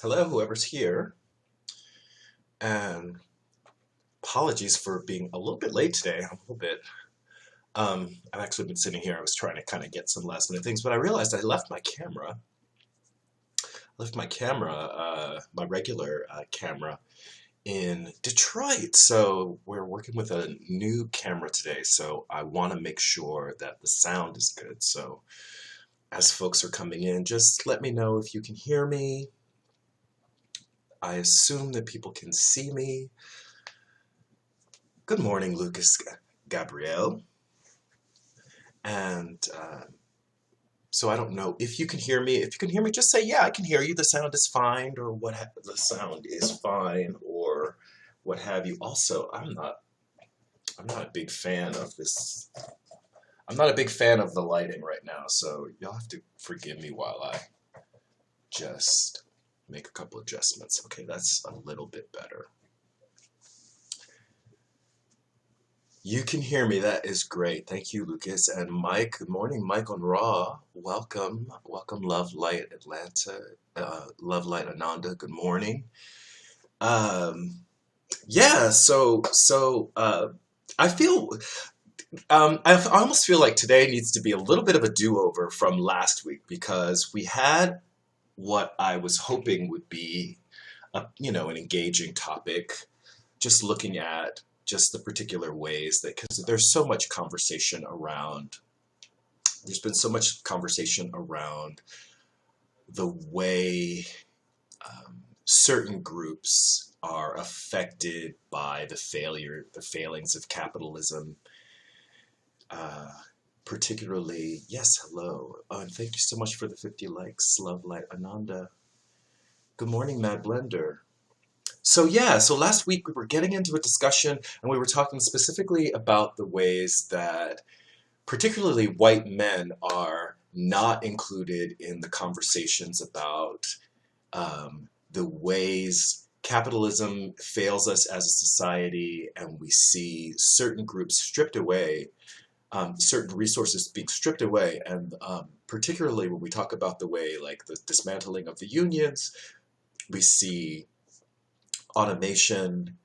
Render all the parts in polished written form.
Hello, whoever's here, and apologies for being a little bit late today. I'm a little bit. I've actually been sitting here. I was trying to kind of get some last minute things, but I realized I left my camera. My regular camera, in Detroit. So we're working with a new camera today. So I want to make sure that the sound is good. So as folks are coming in, just let me know if you can hear me. I assume that people can see me. Good morning, Lucas Gabrielle. And so I don't know if you can hear me. If you can hear me, just say, yeah, I can hear you. The sound is fine, or the sound is fine, or what have you. Also, I'm not a big fan of this. I'm not a big fan of the lighting right now, so you'll have to forgive me while I just make a couple adjustments. Okay, that's a little bit better. You can hear me. That is great. Thank you, Lucas. And Mike, good morning. Mike on Raw. Welcome. Welcome, Love Light Atlanta. Love Light Ananda. Good morning. Yeah, I feel I almost feel like today needs to be a little bit of a do-over from last week because we had what I was hoping would be an engaging topic, just looking at just the particular ways that, because there's so much conversation around, there's been so much conversation around the way certain groups are affected by the failings of capitalism, particularly, yes, hello, and thank you so much for the 50 likes, Love Light Ananda. Good morning, Mad Blender. So yeah, so last week we were getting into a discussion and we were talking specifically about the ways that particularly white men are not included in the conversations about the ways capitalism fails us as a society, and we see certain groups stripped away, certain resources being stripped away, and particularly when we talk about the way like the dismantling of the unions, we see automation,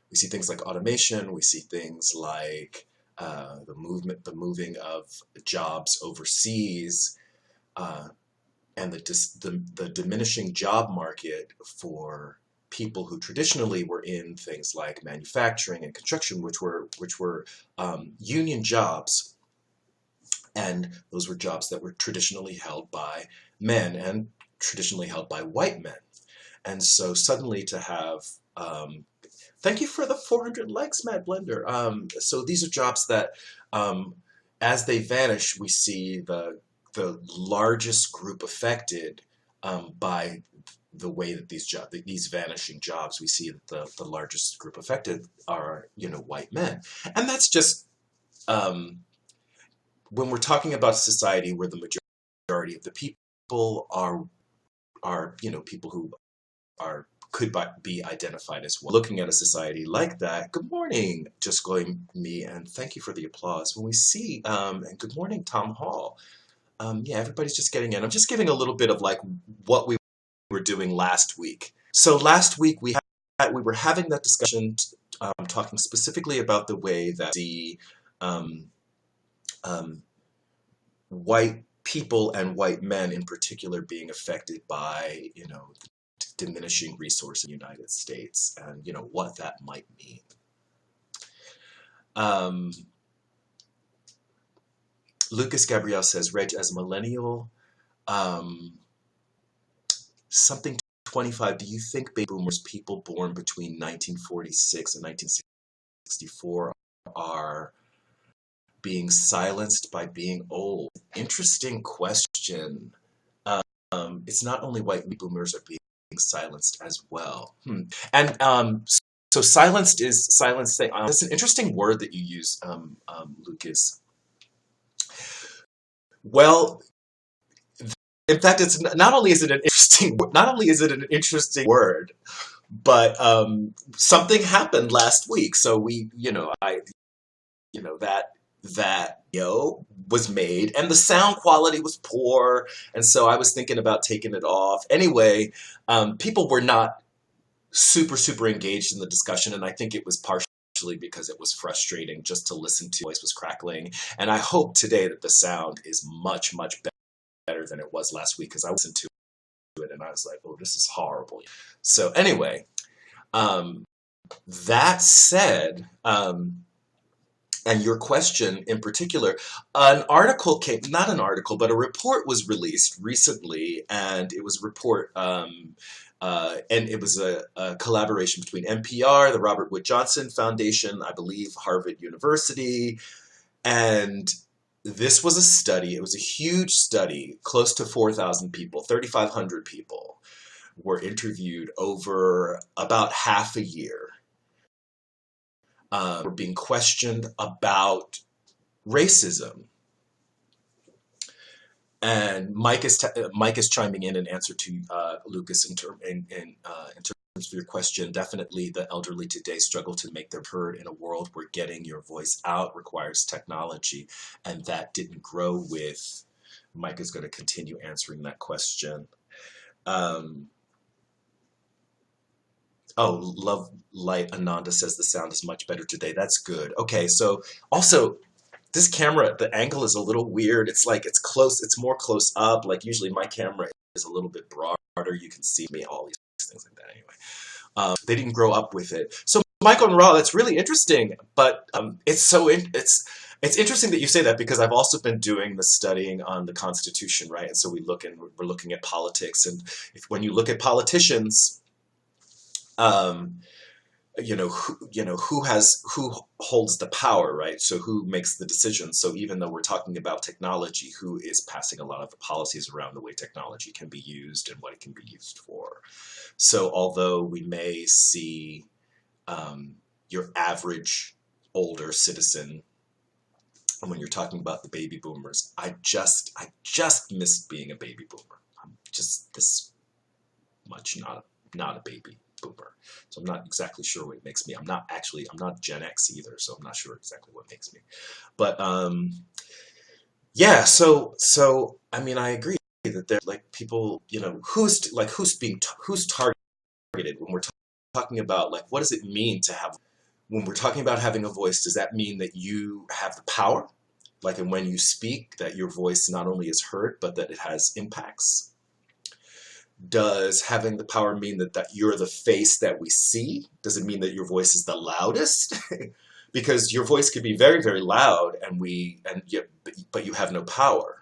we see things like automation, we see things like the moving of jobs overseas, and the diminishing job market for people who traditionally were in things like manufacturing and construction, which were union jobs, and those were jobs that were traditionally held by men and traditionally held by white men. And so suddenly to have, thank you for the 400 likes, Mad Blender. So these are jobs that, as they vanish, we see the largest group affected by the way that these vanishing jobs, we see that the largest group affected are, white men. And that's just, when we're talking about a society where the majority of the people are people who could be identified as well. Looking at a society like that, good morning, Just Going Me, and thank you for the applause. When we see, and good morning, Tom Hall. Yeah, everybody's just getting in. I'm just giving a little bit of like what we were doing last week. So last week we were having that discussion, talking specifically about the way that the white people and white men in particular being affected by, diminishing resource in the United States, and what that might mean. Lucas Gabriel says, Reg, as a millennial, something 25, do you think baby boomers, people born between 1946 and 1964, are being silenced by being old? Interesting question. It's not only white boomers are being silenced as well. And so silenced is silenced. That's an interesting word that you use, Lucas. Well, in fact, it's not only is it an interesting word, but something happened last week. So that that was made, and the sound quality was poor, and so I was thinking about taking it off. Anyway, people were not super engaged in the discussion, and I think it was partially because it was frustrating just to listen to. Voice was crackling, and I hope today that the sound is much better than it was last week, because I listened to it and I was like, oh, this is horrible. So anyway, um, that said, and your question in particular, an article came, not an article, but a report was released recently, and it was a report, and it was a collaboration between NPR, the Robert Wood Johnson Foundation, I believe Harvard University, and this was a study. It was a huge study, close to 4,000 people, 3,500 people were interviewed over about half a year. Were being questioned about racism. And Mike is chiming in answer to Lucas in terms of your question. Definitely, the elderly today struggle to make their heard in a world where getting your voice out requires technology, and that didn't grow with. Mike is going to continue answering that question. Oh, Love Light Ananda says the sound is much better today. That's good. Okay, so also this camera, the angle is a little weird. It's like it's close, it's more close up. Like usually my camera is a little bit broader. You can see me, all these things like that anyway. They didn't grow up with it. So Michael and Raw, that's really interesting. But it's interesting that you say that, because I've also been doing the studying on the Constitution, right? And so we're looking at politics, and when you look at politicians, um, who holds the power, right? So who makes the decisions? So even though we're talking about technology, who is passing a lot of the policies around the way technology can be used and what it can be used for? So although we may see your average older citizen, and when you're talking about the baby boomers, I just missed being a baby boomer. I'm just this much not a baby boomer. So I'm not exactly sure what makes me. I'm not Gen X either, so I'm not sure exactly what makes me. But yeah, so I mean, I agree that they're like people, who's targeted when we're talking about, like, what does it mean to have, when we're talking about having a voice, does that mean that you have the power? Like, and when you speak, that your voice not only is heard, but that it has impacts? Does having the power mean that you're the face that we see? Does it mean that your voice is the loudest? Because your voice could be very loud, but you have no power.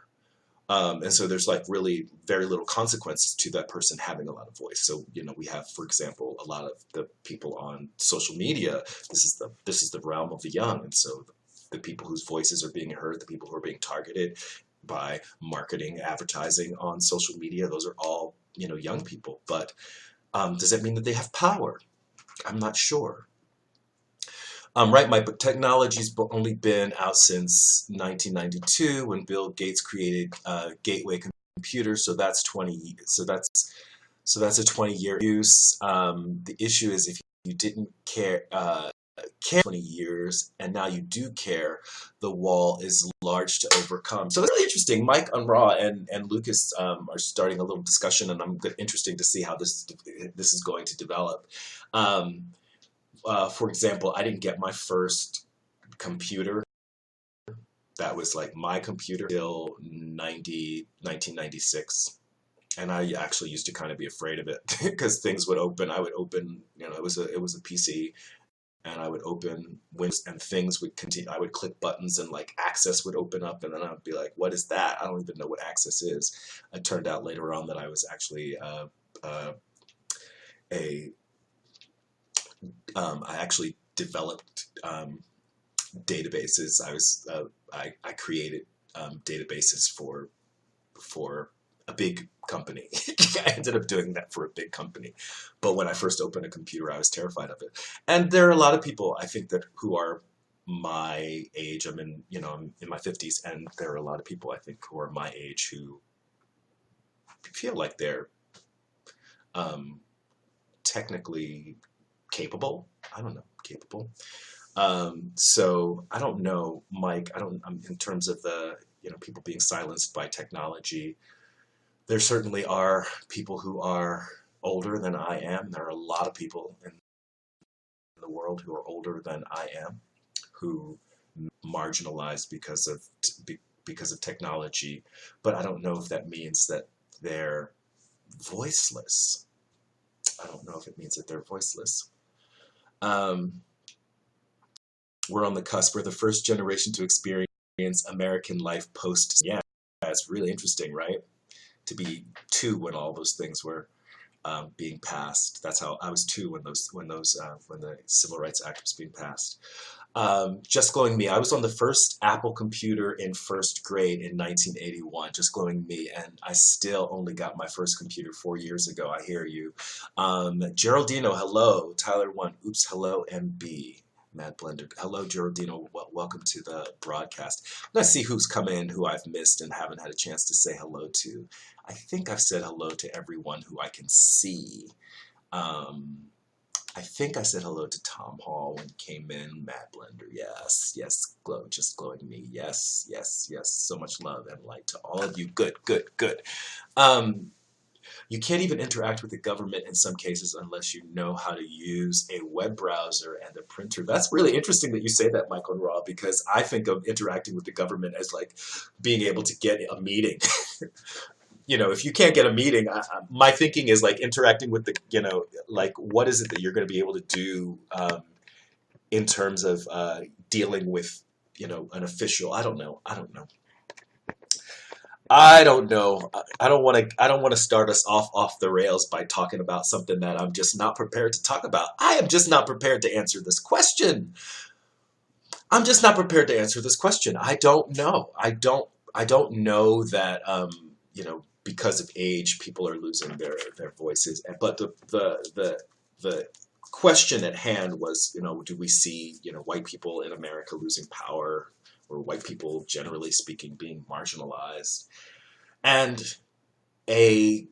And so there's like really very little consequences to that person having a lot of voice. So, we have, for example, a lot of the people on social media. This is the realm of the young, and so the people whose voices are being heard, the people who are being targeted by marketing, advertising on social media, those are all young people. But does that mean that they have power? I'm not sure. Right, Mike, but technology's only been out since 1992 when Bill Gates created Gateway Computers. So that's 20. So that's a 20-year use. The issue is if you didn't care 20 years and now you do care, the wall is large to overcome. So it's really interesting. Mike Unraw and Lucas are starting a little discussion, and I'm interesting to see how this is going to develop. For example, I didn't get my first computer. That was like my computer till 1996. And I actually used to kind of be afraid of it because things would open. I would open, it was a PC, and I would open Windows and things would continue. I would click buttons and like Access would open up, and then I would be like, what is that? I don't even know what Access is. It turned out later on that I was actually I actually developed databases. I created databases for a big company. I ended up doing that for a big company. But when I first opened a computer, I was terrified of it. And there are a lot of people, I think, that who are my age. I'm in my 50s, and there are a lot of people, I think, who are my age who feel like they're technically capable. I don't know, capable. So I don't know, Mike. In terms of the people being silenced by technology. There certainly are people who are older than I am. There are a lot of people in the world who are older than I am, who marginalized because of technology. But I don't know if that means that they're voiceless. I don't know if it means that they're voiceless. Um, we're on the cusp. We're the first generation to experience American life post. Yeah, it's really interesting, right? To be two when all those things were being passed. That's how I was two when the Civil Rights Act was being passed. Just Glowing Me. I was on the first Apple computer in first grade in 1981. Just Glowing Me, and I still only got my first computer 4 years ago. I hear you. Geraldino, hello. Tyler one. Oops, hello. MB. Mad Blender. Hello, Geraldino. Welcome to the broadcast. I'm going to see who's come in who I've missed and haven't had a chance to say hello to. I think I've said hello to everyone who I can see. I think I said hello to Tom Hall when he came in. Mad Blender. Yes, yes. Just Glowing Me. Yes, yes, yes. So much love and light to all of you. Good, good, good. You can't even interact with the government in some cases unless you know how to use a web browser and a printer. That's really interesting that you say that, Michael and Raw, because I think of interacting with the government as like being able to get a meeting. If you can't get a meeting, my thinking is like interacting with like what is it that you're going to be able to do in terms of dealing with, an official. I don't know. I don't know. I don't want to start us off the rails by talking about something that I'm just not prepared to talk about. I am just not prepared to answer this question. I'm just not prepared to answer this question. I don't know. I don't know that because of age people are losing their voices. But the question at hand was, do we see, white people in America losing power, or white people generally speaking being marginalized? And a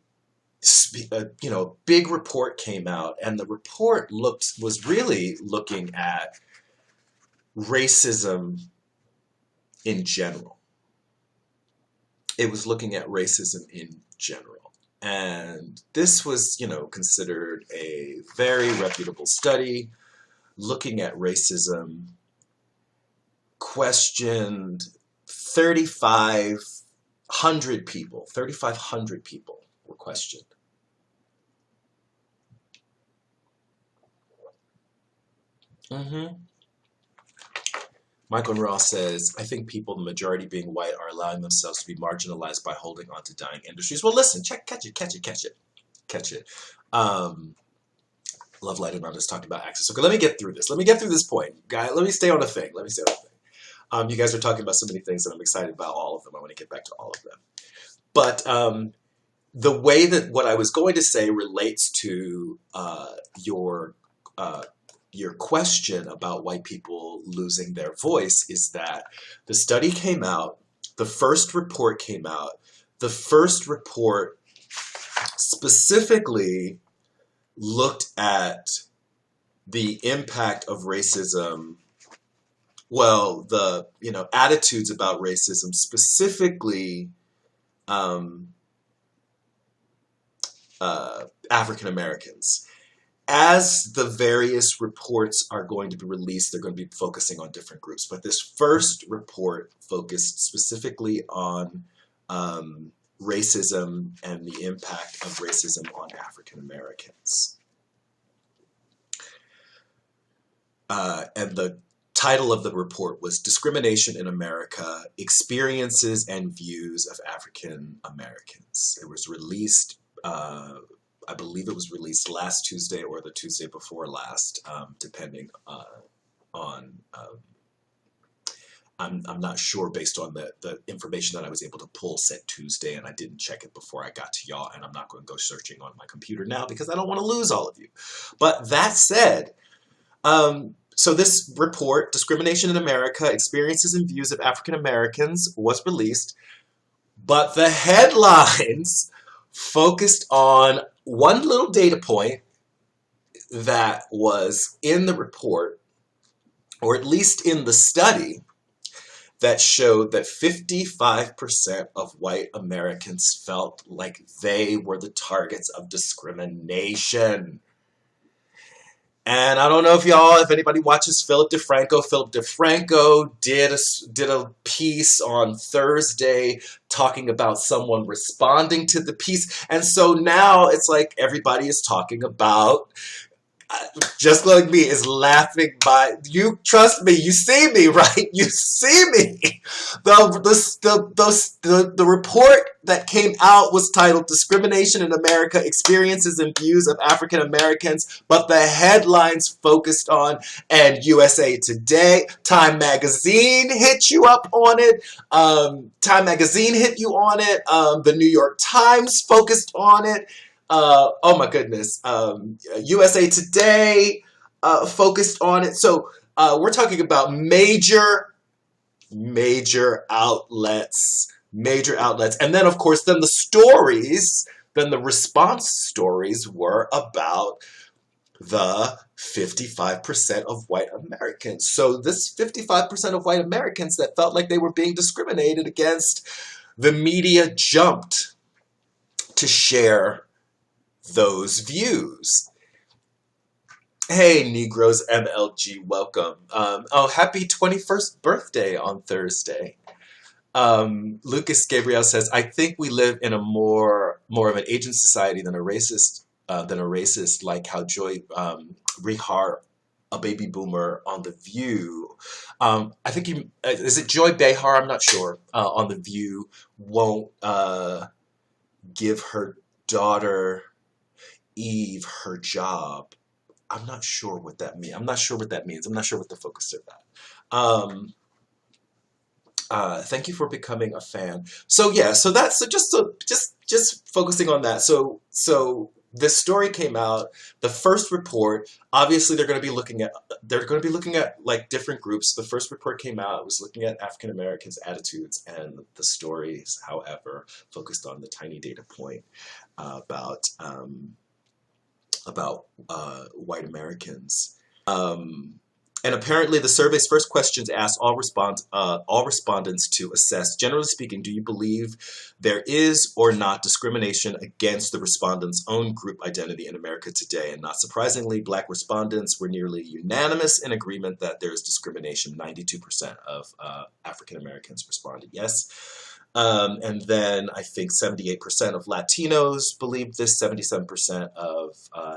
big report came out, and the report was really looking at racism in general. It was looking at racism in general. And this was, considered a very reputable study looking at racism, questioned 3,500 people. 3,500 people were questioned. Michael Ross says, I think people, the majority being white, are allowing themselves to be marginalized by holding on to dying industries. Well, listen, catch it. Love Light Anonymous talking about access. Okay, let me get through this. Let me get through this point. Guy, let me stay on a thing. You guys are talking about so many things, and I'm excited about all of them. I want to get back to all of them. But the way that what I was going to say relates to your question about white people losing their voice is that the study came out, the first report came out. The first report specifically looked at the impact of racism, well, the attitudes about racism, specifically African Americans. As the various reports are going to be released, they're going to be focusing on different groups. But this first report focused specifically on racism and the impact of racism on African Americans. And the title of the report was Discrimination in America, Experiences and Views of African Americans. It was released, I believe it was released last Tuesday or the Tuesday before last, depending on, I'm not sure based on the information that I was able to pull said Tuesday, and I didn't check it before I got to y'all, and I'm not going to go searching on my computer now because I don't want to lose all of you. But that said, so this report, Discrimination in America, Experiences and Views of African Americans, was released, but the headlines focused on one little data point that was in the report, or at least in the study, that showed that 55% of white Americans felt like they were the targets of discrimination. And I don't know if anybody watches Philip DeFranco. Philip DeFranco did a piece on Thursday talking about someone responding to the piece. And so now it's like everybody is talking about, just like me, is laughing by you. Trust me, you see me, right? You see me. The report that came out was titled "Discrimination in America: Experiences and Views of African Americans," but the headlines focused on, and USA Today, Time Magazine hit you up on it. Time Magazine hit you on it. The New York Times focused on it. Oh my goodness. USA Today focused on it. So we're talking about major outlets. And then, of course, then the response stories were about the 55% of white Americans. So this 55% of white Americans that felt like they were being discriminated against, the media jumped to share those views. Hey, Negroes MLG, welcome. Oh, happy 21st birthday on Thursday. Lucas Gabriel says, I think we live in a more of an Asian society than a racist, like how Joy Rihar, a baby boomer on The View. I think is it Joy Behar? I'm not sure. On The View, won't give her daughter Eve her job. I'm not sure what that means. I'm not sure what the focus of that. Thank you for becoming a fan. So yeah, just focusing on that. So this story came out. The first report, obviously, they're going to be looking at like different groups. The first report came out. It was looking at African Americans' attitudes, and the stories, however, focused on the tiny data point about white Americans. And apparently the survey's first questions asked all respondents to assess, generally speaking, do you believe there is or not discrimination against the respondents' own group identity in America today? And not surprisingly, Black respondents were nearly unanimous in agreement that there is discrimination. 92% of African Americans responded yes. And then I think 78% of Latinos believe this, 77% of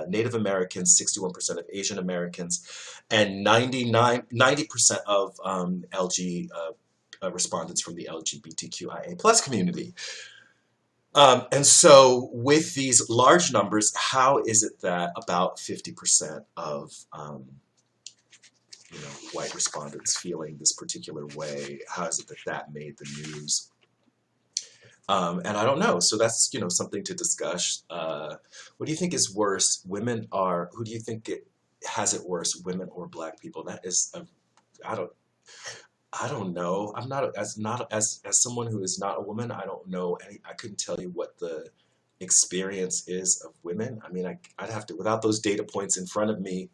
Native Americans, 61% of Asian Americans, and 90% of respondents from the LGBTQIA plus community. And so with these large numbers, how is it that about 50% of white respondents feeling this particular way? How is it that made the news? And I don't know. So that's, something to discuss. What do you think is worse? Who do you think has it worse, women or Black people? That is, I don't know. I'm not as someone who is not a woman. I don't know. I couldn't tell you what the experience is of women. I mean, I'd have to, without those data points in front of me,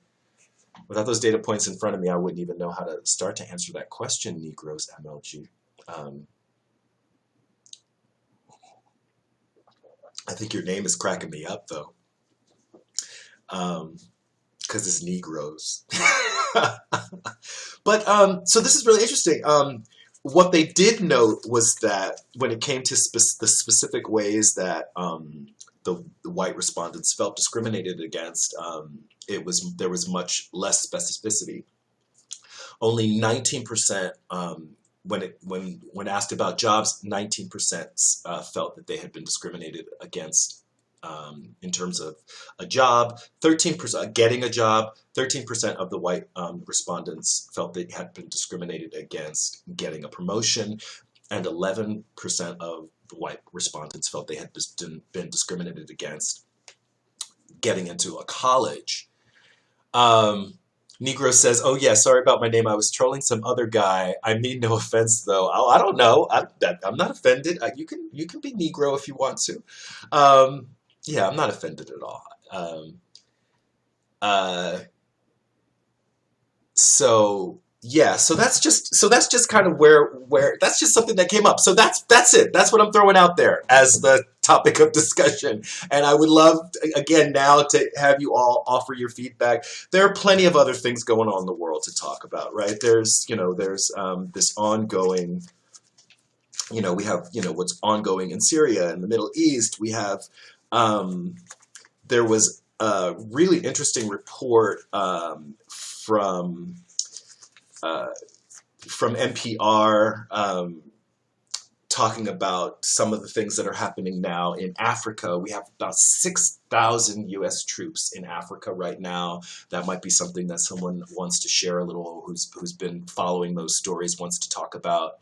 I wouldn't even know how to start to answer that question, Negroes MLG. I think your name is cracking me up, though, because it's Negroes. But so this is really interesting. What they did note was that when it came to the specific ways that the white respondents felt discriminated against, there was much less specificity. Only 19%. When asked about jobs, 19% felt that they had been discriminated against in terms of a job. 13% getting a job. 13% of the white respondents felt they had been discriminated against getting a promotion, and 11% of the white respondents felt they had been discriminated against getting into a college. Negro says, oh yeah, sorry about my name. I was trolling some other guy. I mean no offense though. I don't know. I'm not offended. You can be Negro if you want to. Yeah, I'm not offended at all. So yeah, so that's just kind of where that's just something that came up. So that's it. That's what I'm throwing out there as the topic of discussion. And I would love again now to have you all offer your feedback. There are plenty of other things going on in the world to talk about, right? There's this ongoing, we have what's ongoing in Syria and the Middle East. We have um, there was a really interesting report uh, from NPR talking about some of the things that are happening now in Africa. We have about 6,000 US troops in Africa right now. That might be something that someone wants to share a little, who's been following those stories, wants to talk about.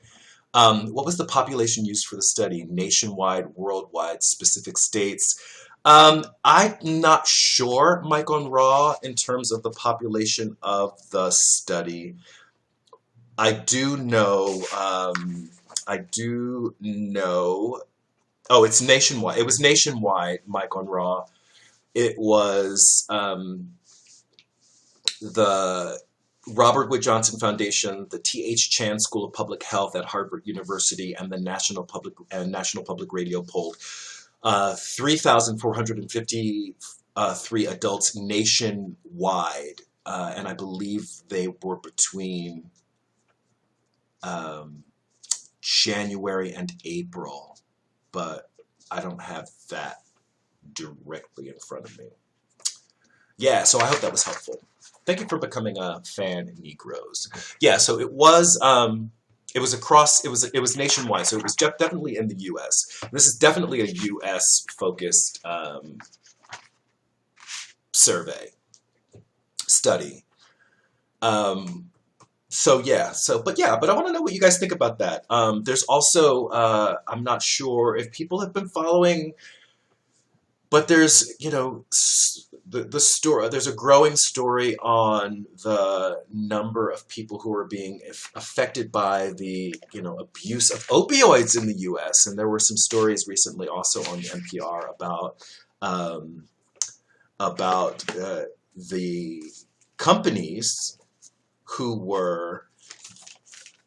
What was the population used for the study? Nationwide, worldwide, specific states? I'm not sure, Mike on Raw, in terms of the population of the study. I do know. I do know. Oh, it's nationwide. It was nationwide, Mike on Raw. It was the Robert Wood Johnson Foundation, the T.H. Chan School of Public Health at Harvard University, and the National Public Radio polled 3,453 adults nationwide, and I believe they were between um, January and April, but I don't have that directly in front of me. Yeah, so I hope that was helpful. Thank you for becoming a fan, Negroes. Yeah, so it was across, it was nationwide, so it was definitely in the U.S. This is definitely a U.S. focused survey study. Um, So yeah, but I want to know what you guys think about that. There's also I'm not sure if people have been following, but there's the story. There's a growing story on the number of people who are being affected by the abuse of opioids in the U.S. And there were some stories recently also on the NPR um, about the companies who were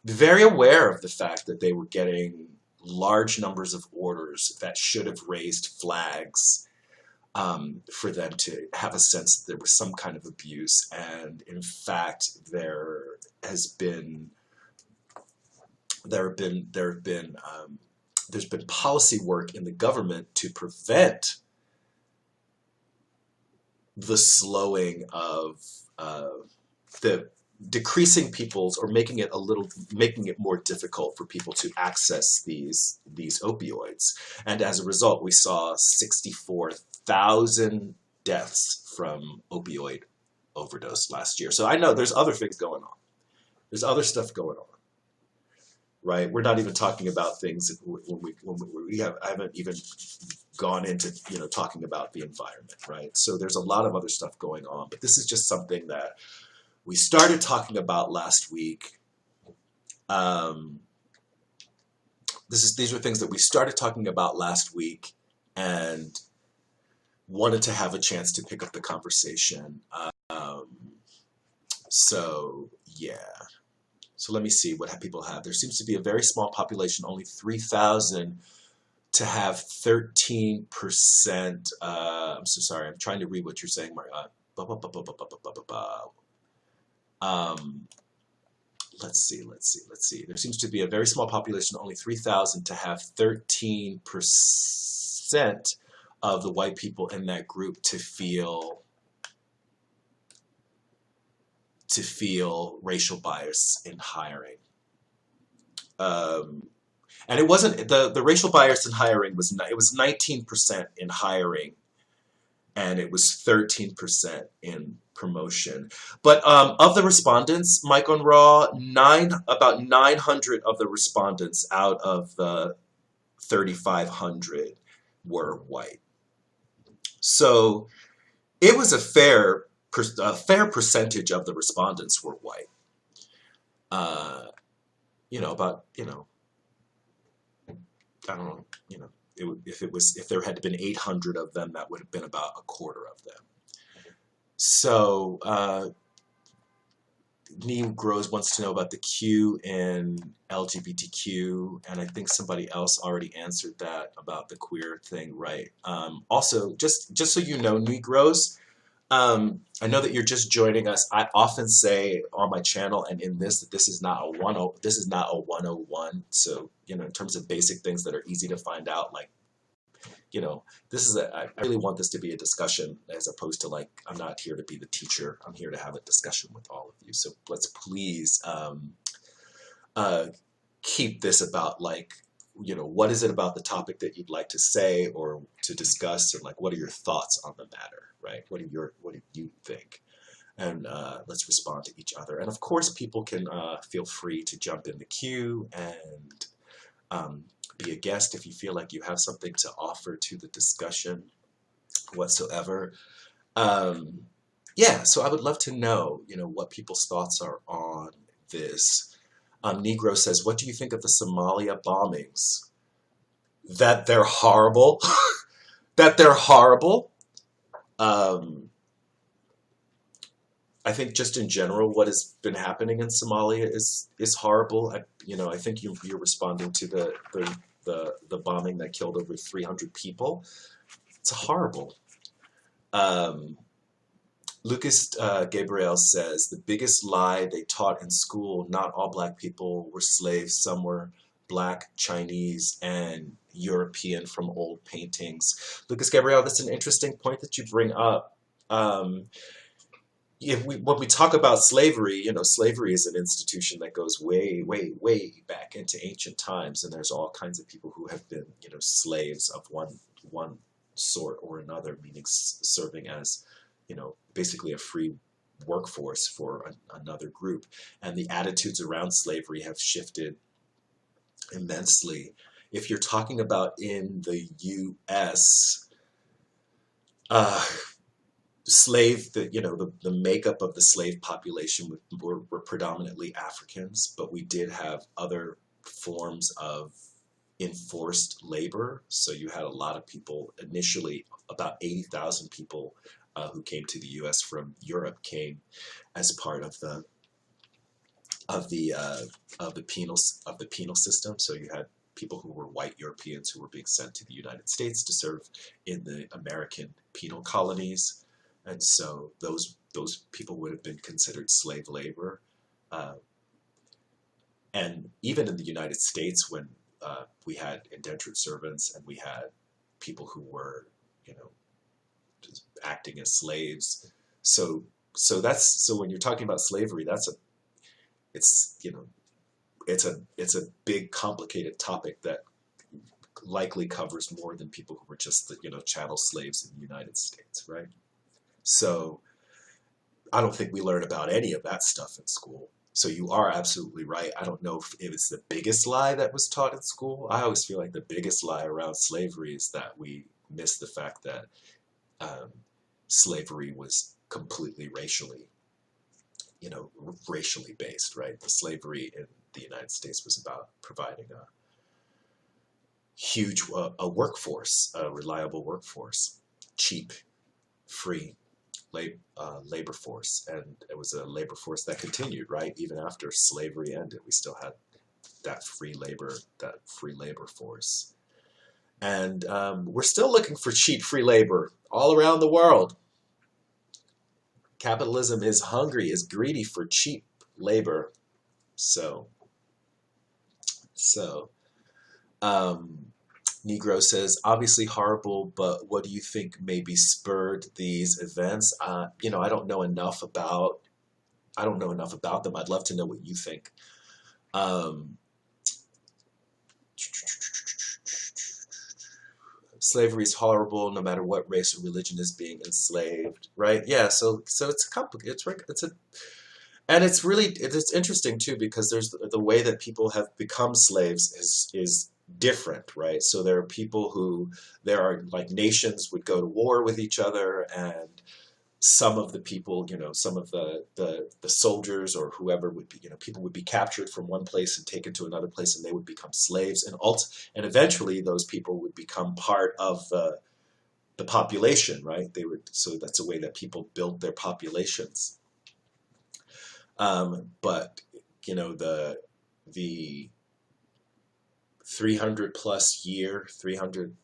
very aware of the fact that they were getting large numbers of orders that should have raised flags for them to have a sense that there was some kind of abuse. And in fact, there have been there's been policy work in the government to prevent the slowing of the decreasing people's or making it more difficult for people to access these opioids. And as a result, we saw 64,000 deaths from opioid overdose last year. So I know there's other things going on. There's other stuff going on, right? We're not even talking about things I haven't even gone into talking about the environment, right? So there's a lot of other stuff going on, but this is just something that we started talking about last week. These are things that we started talking about last week and wanted to have a chance to pick up the conversation. So yeah. So let me see what people have. There seems to be a very small population, only 3,000, to have 13%. I'm so sorry. I'm trying to read what you're saying, Maria. Um, let's see. There seems to be a very small population, only 3,000, to have 13% of the white people in that group to feel racial bias in hiring. And it wasn't the racial bias in hiring it was 19% in hiring, and it was 13% in promotion. But of the respondents, Mike on Raw, about 900 of the respondents out of the 3,500 were white. So it was a fair percentage of the respondents were white. About I don't know, if there had been 800 of them, that would have been about a quarter of them. So Negroes wants to know about the Q in LGBTQ, and I think somebody else already answered that about the queer thing, right? Also, just so you know, Negroes, I know that you're just joining us. I often say on my channel and in this that this is not a 10, this is not a 101. So, in terms of basic things that are easy to find out, like, this is I really want this to be a discussion as opposed to like, I'm not here to be the teacher. I'm here to have a discussion with all of you. So let's please uh, keep this about like, what is it about the topic that you'd like to say or to discuss, or like, what are your thoughts on the matter, right? What do you think? And let's respond to each other. And of course, people can feel free to jump in the queue and be a guest if you feel like you have something to offer to the discussion whatsoever. Yeah, so I would love to know, what people's thoughts are on this. Negro says, what do you think of the Somalia bombings? That they're horrible. That they're horrible. I think just in general, what has been happening in Somalia is horrible. I think you're responding to the bombing that killed over 300 people. It's horrible. Lucas Gabriel says the biggest lie they taught in school: not all black people were slaves. Some were black, Chinese, and European from old paintings. Lucas Gabriel, that's an interesting point that you bring up. When we talk about slavery, slavery is an institution that goes way, way, way back into ancient times, and there's all kinds of people who have been, slaves of one sort or another, meaning serving as, basically a free workforce for another group. And the attitudes around slavery have shifted immensely. If you're talking about in the U.S., the makeup of the slave population were predominantly Africans, but we did have other forms of enforced labor. So you had a lot of people initially, about 80,000 people who came to the U.S. from Europe came as part of the penal system. So you had people who were white Europeans who were being sent to the United States to serve in the American penal colonies. And so those people would have been considered slave labor. And even in the United States, when we had indentured servants and we had people who were, just acting as slaves. So when you're talking about slavery, it's a big, complicated topic that likely covers more than people who were just chattel slaves in the United States, right? So I don't think we learn about any of that stuff in school. So you are absolutely right. I don't know if it's the biggest lie that was taught in school. I always feel like the biggest lie around slavery is that we miss the fact that slavery was completely racially based, right? The slavery in the United States was about providing a huge workforce, a reliable workforce, cheap, free labor force, and it was a labor force that continued, right? Even after slavery ended, we still had that free labor force. And we're still looking for cheap, free labor all around the world. Capitalism is hungry, is greedy for cheap labor. So Negro says, obviously horrible, but what do you think maybe spurred these events? I don't know enough about them. I'd love to know what you think. Slavery is horrible, no matter what race or religion is being enslaved, right? Yeah, so it's complicated. And it's interesting too, because there's the way that people have become slaves is different, right? So there are like nations would go to war with each other, and some of the people, some of the soldiers or whoever would be, people would be captured from one place and taken to another place, and they would become slaves, and eventually those people would become part of the population, right? So that's a way that people built their populations. But you know the 300 plus year 300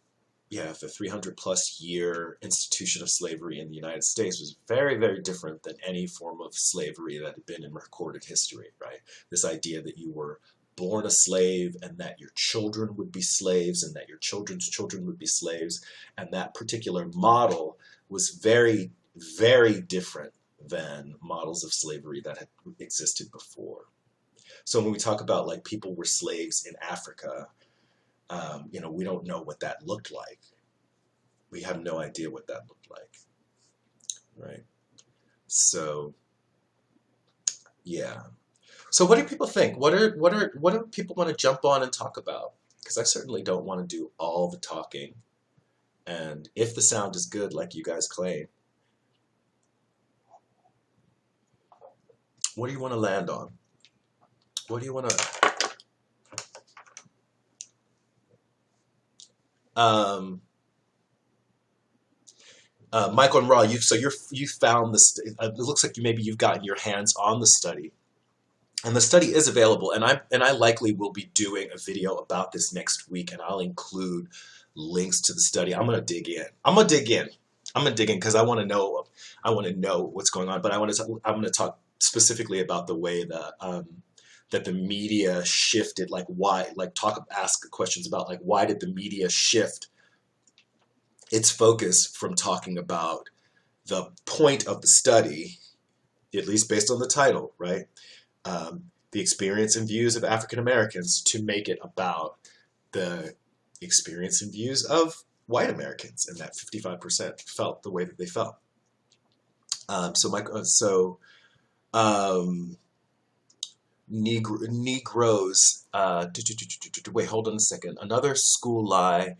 yeah, the 300 plus year institution of slavery in the United States was very, very different than any form of slavery that had been in recorded history, right? This idea that you were born a slave and that your children would be slaves and that your children's children would be slaves. And that particular model was very, very different than models of slavery that had existed before. So when we talk about like people were slaves in Africa, you know, we don't know what that looked like. We have no idea what that looked like, right? So, yeah. So, what do people think? What do people want to jump on and talk about? Because I certainly don't want to do all the talking. And if the sound is good, like you guys claim, what do you want to land on? What do you want to? Um, Michael and Raw, you found this. It looks like maybe you've gotten your hands on the study, and the study is available. And I likely will be doing a video about this next week, and I'll include links to the study. I'm gonna dig in. I'm gonna dig in because I want to know. I want to know what's going on. But I'm gonna talk specifically about the way that that the media shifted. Like why? Like ask questions about like why did the media shift its focus from talking about the point of the study, at least based on the title, right? The experience and views of African Americans, to make it about the experience and views of white Americans, and that 55% felt the way that they felt. Um, Negroes. Wait, hold on a second. Another school lie.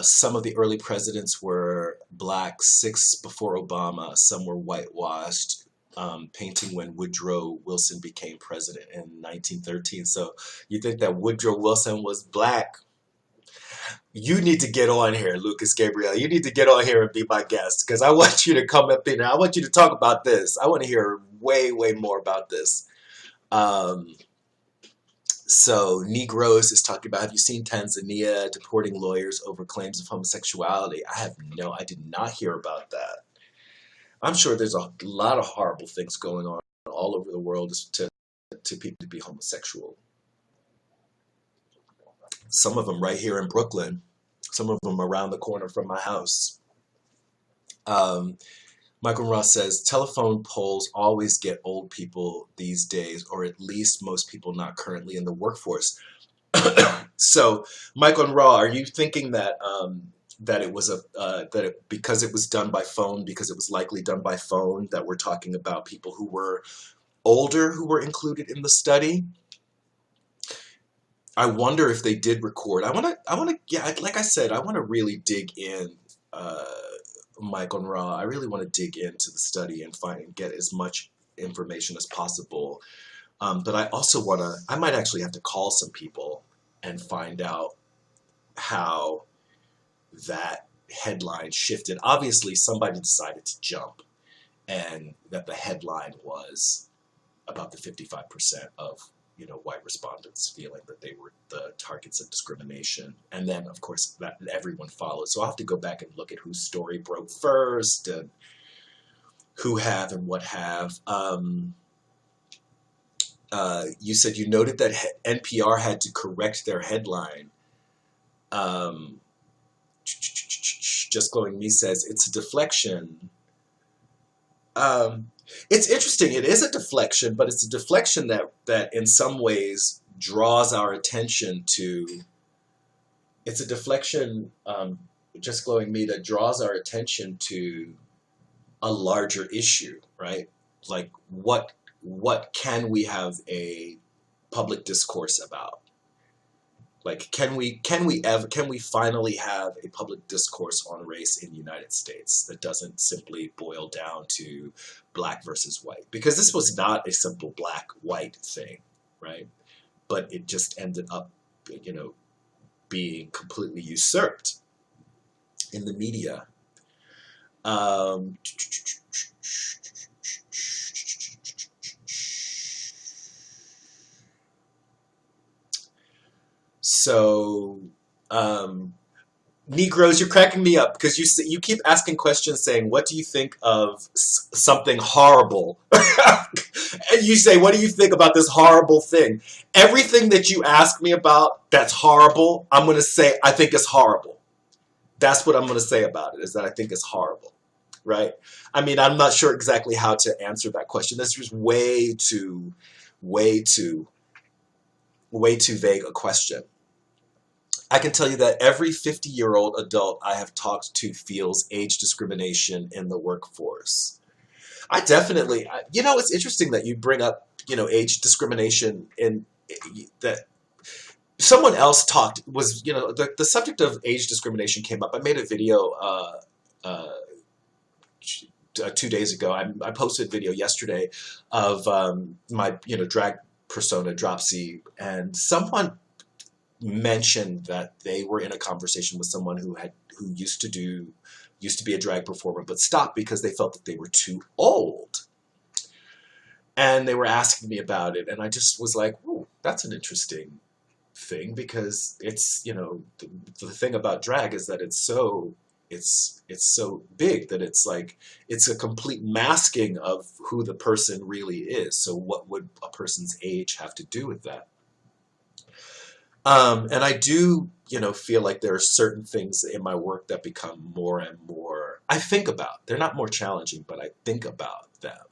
Some of the early presidents were black, 6 before Obama. Some were whitewashed, painting when Woodrow Wilson became president in 1913. So you think that Woodrow Wilson was black? You need to get on here, Lucas Gabriel. You need to get on here and be my guest because I want you to come up in. I want you to talk about this. I want to hear way, way more about this. Um, So Negroes is talking about, have you seen Tanzania deporting lawyers over claims of homosexuality? I did not hear about that. I'm sure there's a lot of horrible things going on all over the world to people to be homosexual. Some of them right here in Brooklyn, some of them around the corner from my house. Um, Michael Ross says, telephone polls always get old people these days, or at least most people not currently in the workforce. So, Michael and Raw, are you thinking that that it was because it was done by phone, because it was likely done by phone, that we're talking about people who were older who were included in the study? I wonder if they did record. Yeah, like I said, I want to really dig in, uh, Mike and Raw. I really want to dig into the study and get as much information as possible. But I also want to, I might actually have to call some people and find out how that headline shifted. Obviously, somebody decided to jump, and that the headline was about the 55% of white respondents feeling that they were the targets of discrimination, and then of course that everyone followed. So I'll have to go back and look at whose story broke first and who have and what have. You said you noted that NPR had to correct their headline. Just Glowing Me says it's a deflection. It's interesting. It is a deflection, but it's a deflection that in some ways draws our attention to. It's a deflection, Just Glowing Me, that draws our attention to a larger issue, right? Like what can we have a public discourse about? Like, can we finally have a public discourse on race in the United States that doesn't simply boil down to black versus white? Because this was not a simple black-white thing, right? But it just ended up, being completely usurped in the media. So, um, Negroes, you're cracking me up because you keep asking questions saying, "What do you think of something horrible?" And you say, "What do you think about this horrible thing?" Everything that you ask me about that's horrible, I'm going to say, "I think it's horrible." That's what I'm going to say about it, is that I think it's horrible, right? I mean, I'm not sure exactly how to answer that question. That's just way too, way too vague a question. I can tell you that every 50-year-old adult I have talked to feels age discrimination in the workforce. I definitely, it's interesting that you bring up, age discrimination in that someone else talked was, the subject of age discrimination came up. I made a video uh, 2 days ago. I posted a video yesterday of my, drag persona, Dropsy, and someone mentioned that they were in a conversation with someone who used to be a drag performer but stopped because they felt that they were too old. And they were asking me about it, and I just was like, "Ooh, that's an interesting thing," because it's, the thing about drag is that it's so big that it's like it's a complete masking of who the person really is. So what would a person's age have to do with that? And I do, feel like there are certain things in my work that become more and more, I think about. They're not more challenging, but I think about them.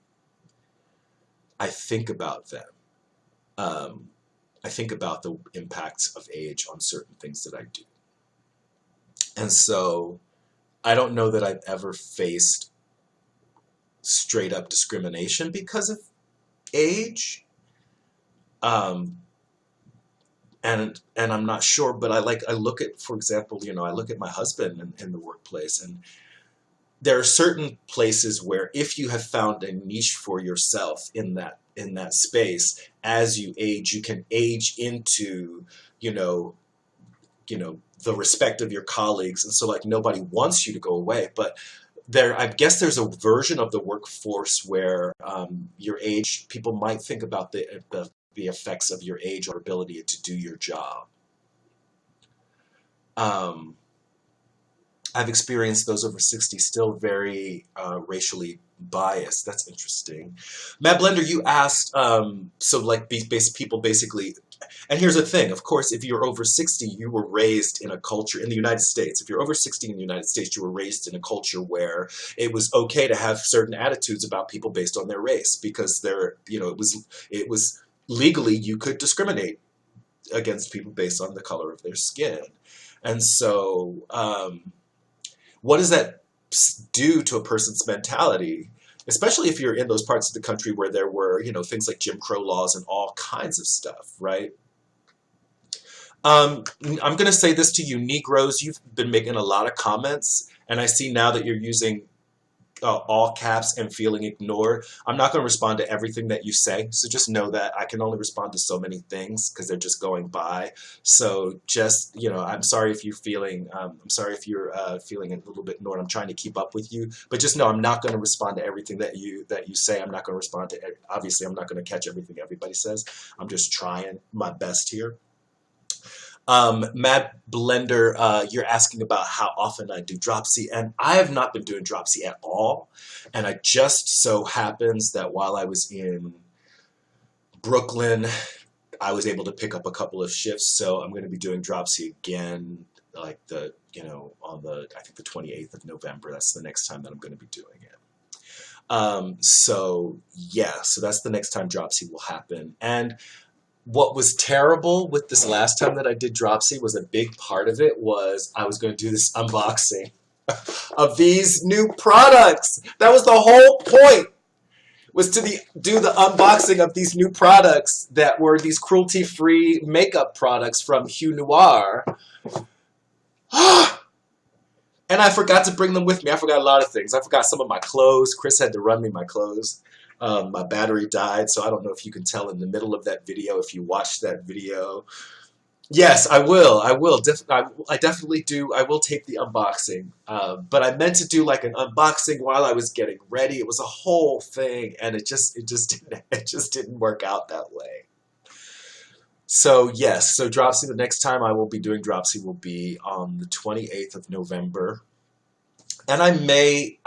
I think about them. Um, I think about the impacts of age on certain things that I do. And so I don't know that I've ever faced straight up discrimination because of age. Um, and I'm not sure, but I look at, for example, I look at my husband in the workplace, and there are certain places where if you have found a niche for yourself in that space, as you age, you can age into, you know, the respect of your colleagues, and so like nobody wants you to go away, but I guess there's a version of the workforce where your age, people might think about the effects of your age or ability to do your job. Um, I've experienced those over 60 still very racially biased. That's interesting. Matt Blender, you asked, so like people basically, and here's the thing, of course, if you're over 60, you were raised in a culture in the United States. If you're over 60 in the United States, you were raised in a culture where it was okay to have certain attitudes about people based on their race because it was legally you could discriminate against people based on the color of their skin. And so, what does that do to a person's mentality, especially if you're in those parts of the country where there were, things like Jim Crow laws and all kinds of stuff, right? I'm going to say this to you, Negroes. You've been making a lot of comments, and I see now that you're using all caps and feeling ignored. I'm not going to respond to everything that you say, so just know that I can only respond to so many things because they're just going by. So just, I'm sorry if you're feeling a little bit ignored. I'm trying to keep up with you, but just know I'm not going to respond to everything that you say. I'm not going to respond to, obviously I'm not going to catch everything everybody says. I'm just trying my best here. Matt Blender, you're asking about how often I do Dropsy, and I have not been doing Dropsy at all. And I just so happens that while I was in Brooklyn, I was able to pick up a couple of shifts, so I'm going to be doing Dropsy again, like on I think the 28th of November. That's the next time that I'm going to be doing it. So yeah, so that's the next time Dropsy will happen. And what was terrible with this last time that I did Dropsy was a big part of it was I was going to do this unboxing of these new products. That was the whole point, was to do the unboxing of these new products that were these cruelty-free makeup products from YouNow. And I forgot to bring them with me. I forgot a lot of things. I forgot some of my clothes. Chris had to run me my clothes. My battery died, so I don't know if you can tell in the middle of that video if you watched that video. Yes, I will. I definitely do. I will tape the unboxing. But I meant to do like an unboxing while I was getting ready. It was a whole thing, and it just didn't work out that way. So yes, so Dropsy, the next time I will be doing Dropsy will be on the 28th of November. And I may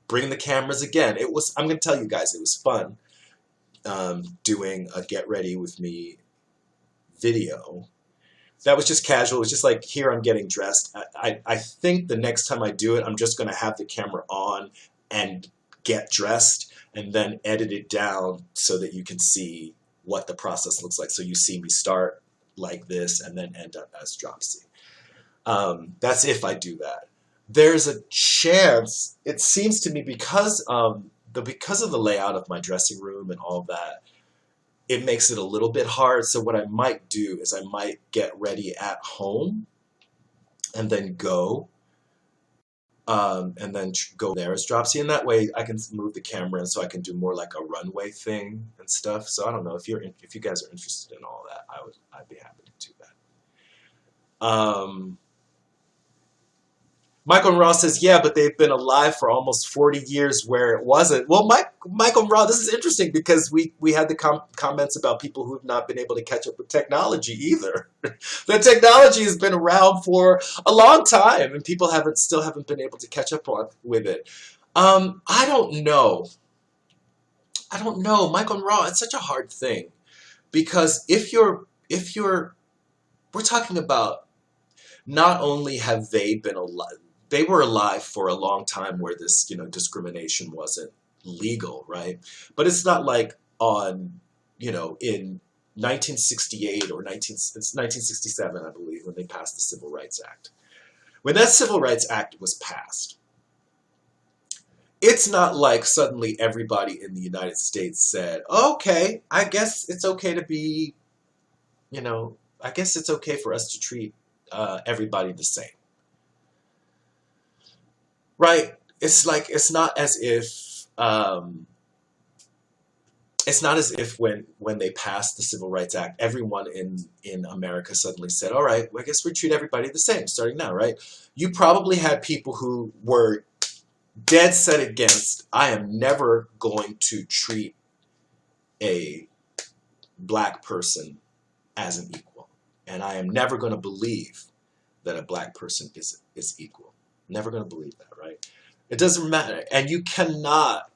bring the cameras again. I'm gonna tell you guys, it was fun doing a get ready with me video. That was just casual. It was just like, here I'm getting dressed. I think the next time I do it, I'm just gonna have the camera on and get dressed and then edit it down so that you can see what the process looks like. So you see me start like this and then end up as Dropsy. That's if I do that. There's a chance, it seems to me, because of the layout of my dressing room and all that, it makes it a little bit hard. So what I might do is I might get ready at home and then go go there as Dropsy, and that way I can move the camera and so I can do more like a runway thing and stuff. So I don't know if if you guys are interested in all that, I'd be happy to do that. Michael and Ross says, yeah, but they've been alive for almost 40 years where it wasn't. Well, Michael and Ross, this is interesting because we had the comments about people who have not been able to catch up with technology either. The technology has been around for a long time and people still haven't been able to catch up with it. I don't know. I don't know. Michael and Ross, it's such a hard thing because we're talking about, not only have they been alive, they were alive for a long time where this, discrimination wasn't legal, right? But it's not like in 1968 or it's 1967, I believe, when they passed the Civil Rights Act. When that Civil Rights Act was passed, it's not like suddenly everybody in the United States said, okay, I guess it's okay to be, I guess it's okay for us to treat everybody the same. Right? It's like, it's not as if when they passed the Civil Rights Act, everyone in America suddenly said, all right, well, I guess we treat everybody the same starting now, right? You probably had people who were dead set against, I am never going to treat a black person as an equal. And I am never going to believe that a black person is equal. Never going to believe that, right? It doesn't matter. And you cannot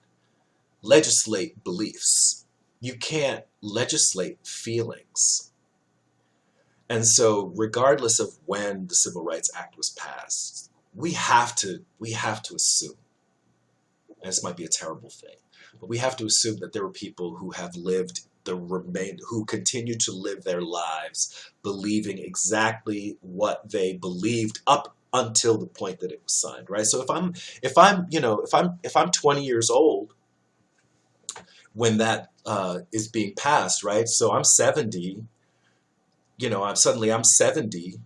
legislate beliefs. You can't legislate feelings. And so regardless of when the Civil Rights Act was passed, we have to assume, and this might be a terrible thing, but we have to assume that there were people who have lived who continue to live their lives believing exactly what they believed up until the point that it was signed, right? So if I'm 20 years old when that is being passed, right? So I'm 70, I'm 70.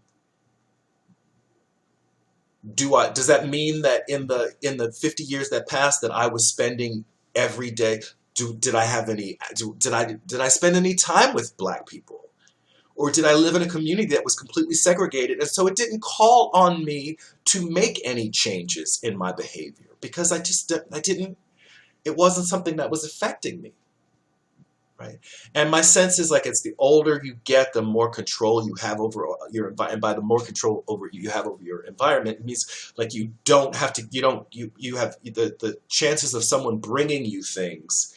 Does that mean that in the 50 years that passed that I was spending every day, did I spend any time with black people? Or did I live in a community that was completely segregated? And so it didn't call on me to make any changes in my behavior because it wasn't something that was affecting me, right? And my sense is like, it's the older you get, the more control you have over your environment. And by the more control you have over your environment, it means like you have the chances of someone bringing you things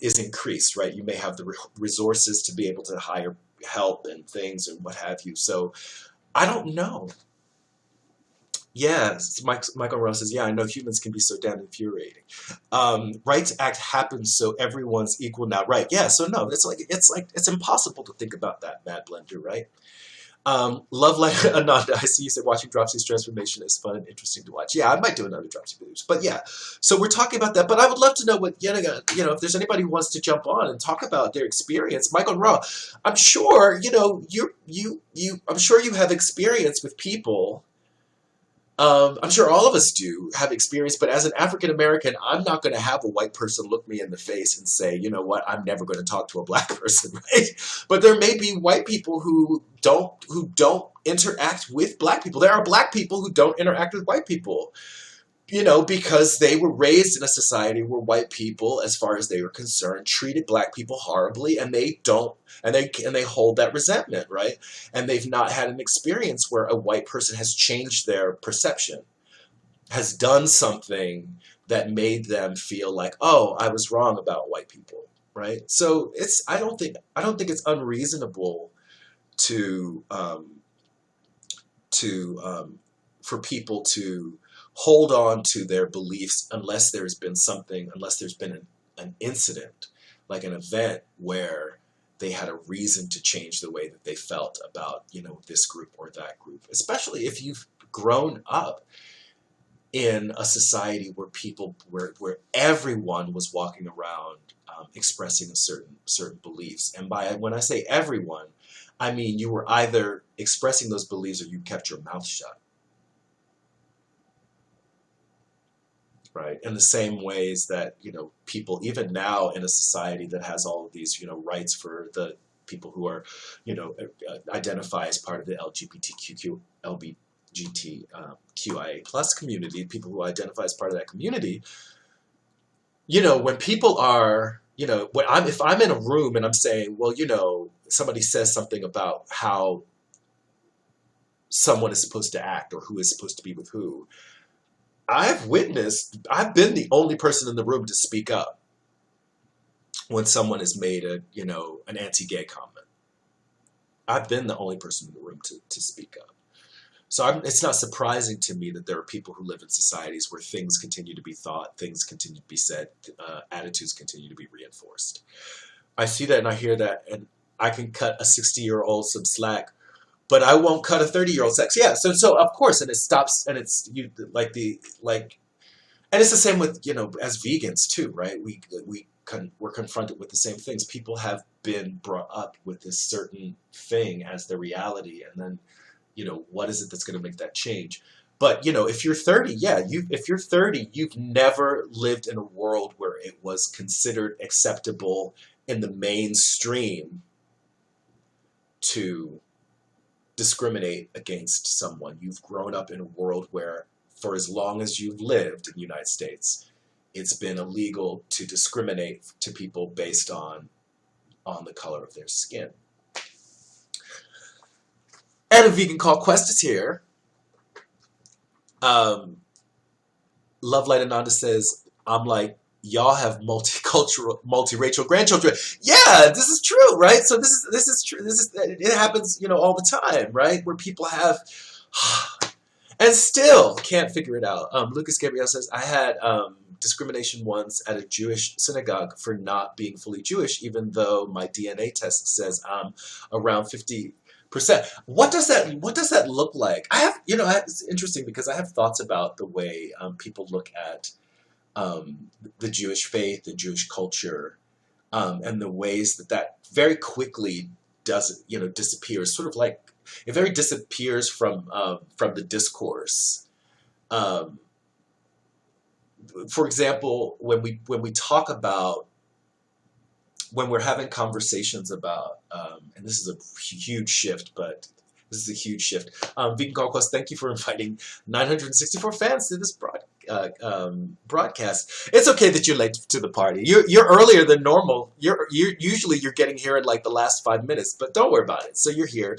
is increased, right? You may have the resources to be able to hire help and things and what have you. So I don't know. Yeah, Michael Ross says, yeah, I know humans can be so damn infuriating. Rights Act happens so everyone's equal now, right? Yeah, so no, it's impossible to think about that, Mad Blender, right? Love like Ananda, I see you said watching Dropsy's transformation is fun and interesting to watch. Yeah, I might do another Dropsy video. But yeah, so we're talking about that. But I would love to know what, if there's anybody who wants to jump on and talk about their experience. Michael and Raw, I'm sure, I'm sure you have experience with people. I'm sure all of us do have experience, but as an African American, I'm not going to have a white person look me in the face and say, you know what, I'm never going to talk to a black person, right? But there may be white people who don't interact with black people. There are black people who don't interact with white people. because they were raised in a society where white people, as far as they were concerned, treated black people horribly, and they hold that resentment, right? And they've not had an experience where a white person has changed their perception, has done something that made them feel like, oh, I was wrong about white people, right? So I don't think it's unreasonable to to for people to hold on to their beliefs unless there's been an incident, like an event where they had a reason to change the way that they felt about, this group or that group, especially if you've grown up in a society where everyone was walking around expressing a certain beliefs. And when I say everyone, I mean you were either expressing those beliefs or you kept your mouth shut. Right. In the same ways that, people, even now in a society that has all of these, rights for the people who are, identify as part of the LGBTQIA plus community, people who identify as part of that community, when people are, if I'm in a room and I'm saying, well, somebody says something about how someone is supposed to act or who is supposed to be with who, I've been the only person in the room to speak up when someone has made an anti-gay comment. I've been the only person in the room to speak up. So it's not surprising to me that there are people who live in societies where things continue to be thought, things continue to be said, attitudes continue to be reinforced. I see that and I hear that, and I can cut a 60-year-old some slack, but I won't cut a 30-year-old sex. Yeah, so of course, and it stops, and it's and it's the same with as vegans too, right? We're confronted with the same things. People have been brought up with this certain thing as the reality, and then what is it that's going to make that change? But if you're 30, if you're 30, you've never lived in a world where it was considered acceptable in the mainstream to discriminate against someone. You've grown up in a world where, for as long as you've lived in the United States, it's been illegal to discriminate to people based on the color of their skin. And a vegan called Quest is here. Love Light Ananda says, I'm like, y'all have multicultural, multiracial grandchildren. Yeah, this is true, right? So this is true. It happens, all the time, right? Where people have, and still can't figure it out. Lucas Gabriel says, I had discrimination once at a Jewish synagogue for not being fully Jewish, even though my DNA test says I'm around 50%. What does that look like? It's interesting because I have thoughts about the way people look at the Jewish faith, the Jewish culture, and the ways that very quickly disappears. Sort of like it very disappears from the discourse. For example, when we talk about, when we're having conversations about, and this is a huge shift, but this is a huge shift. Vegan Call Quest, thank you for inviting 964 fans to this broadcast. It's okay that you're late to the party. You're earlier than normal. Usually you're getting here in like the last 5 minutes, but don't worry about it. So you're here.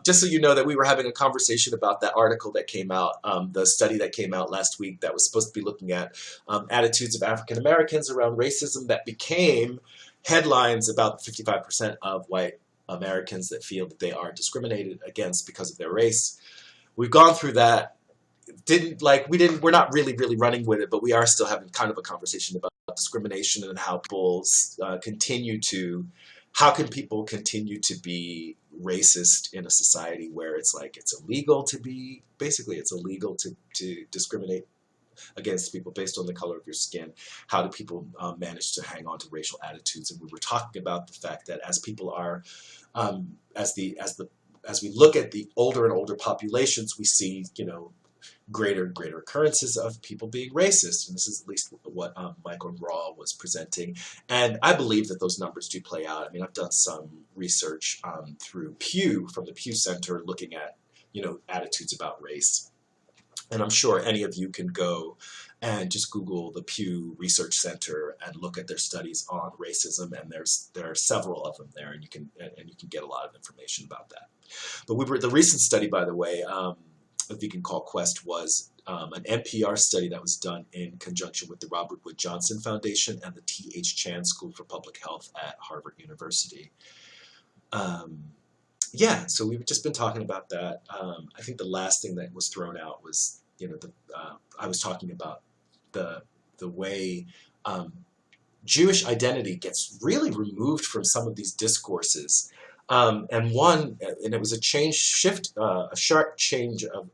Just so you know that we were having a conversation about that article that came out, the study that came out last week that was supposed to be looking at attitudes of African Americans around racism that became headlines about 55% of white Americans that feel that they are discriminated against because of their race. We've gone through that. We're not really running with it, but we are still having kind of a conversation about discrimination and how people how can people continue to be racist in a society where it's illegal to discriminate against people based on the color of your skin. How do people manage to hang on to racial attitudes? And we were talking about the fact that as people are, as we look at the older and older populations, we see greater and greater occurrences of people being racist. And this is at least what Michael Raw was presenting. And I believe that those numbers do play out. I mean, I've done some research through Pew, from the Pew Center, looking at attitudes about race. And I'm sure any of you can go and just Google the Pew Research Center and look at their studies on racism, and there are several of them there, and you can get a lot of information about that. But the recent study, by the way, if you can call Quest, was an NPR study that was done in conjunction with the Robert Wood Johnson Foundation and the T.H. Chan School for Public Health at Harvard University. Yeah, so we've just been talking about that. I think the last thing that was thrown out was, I was talking about the way Jewish identity gets really removed from some of these discourses. And it was a sharp change of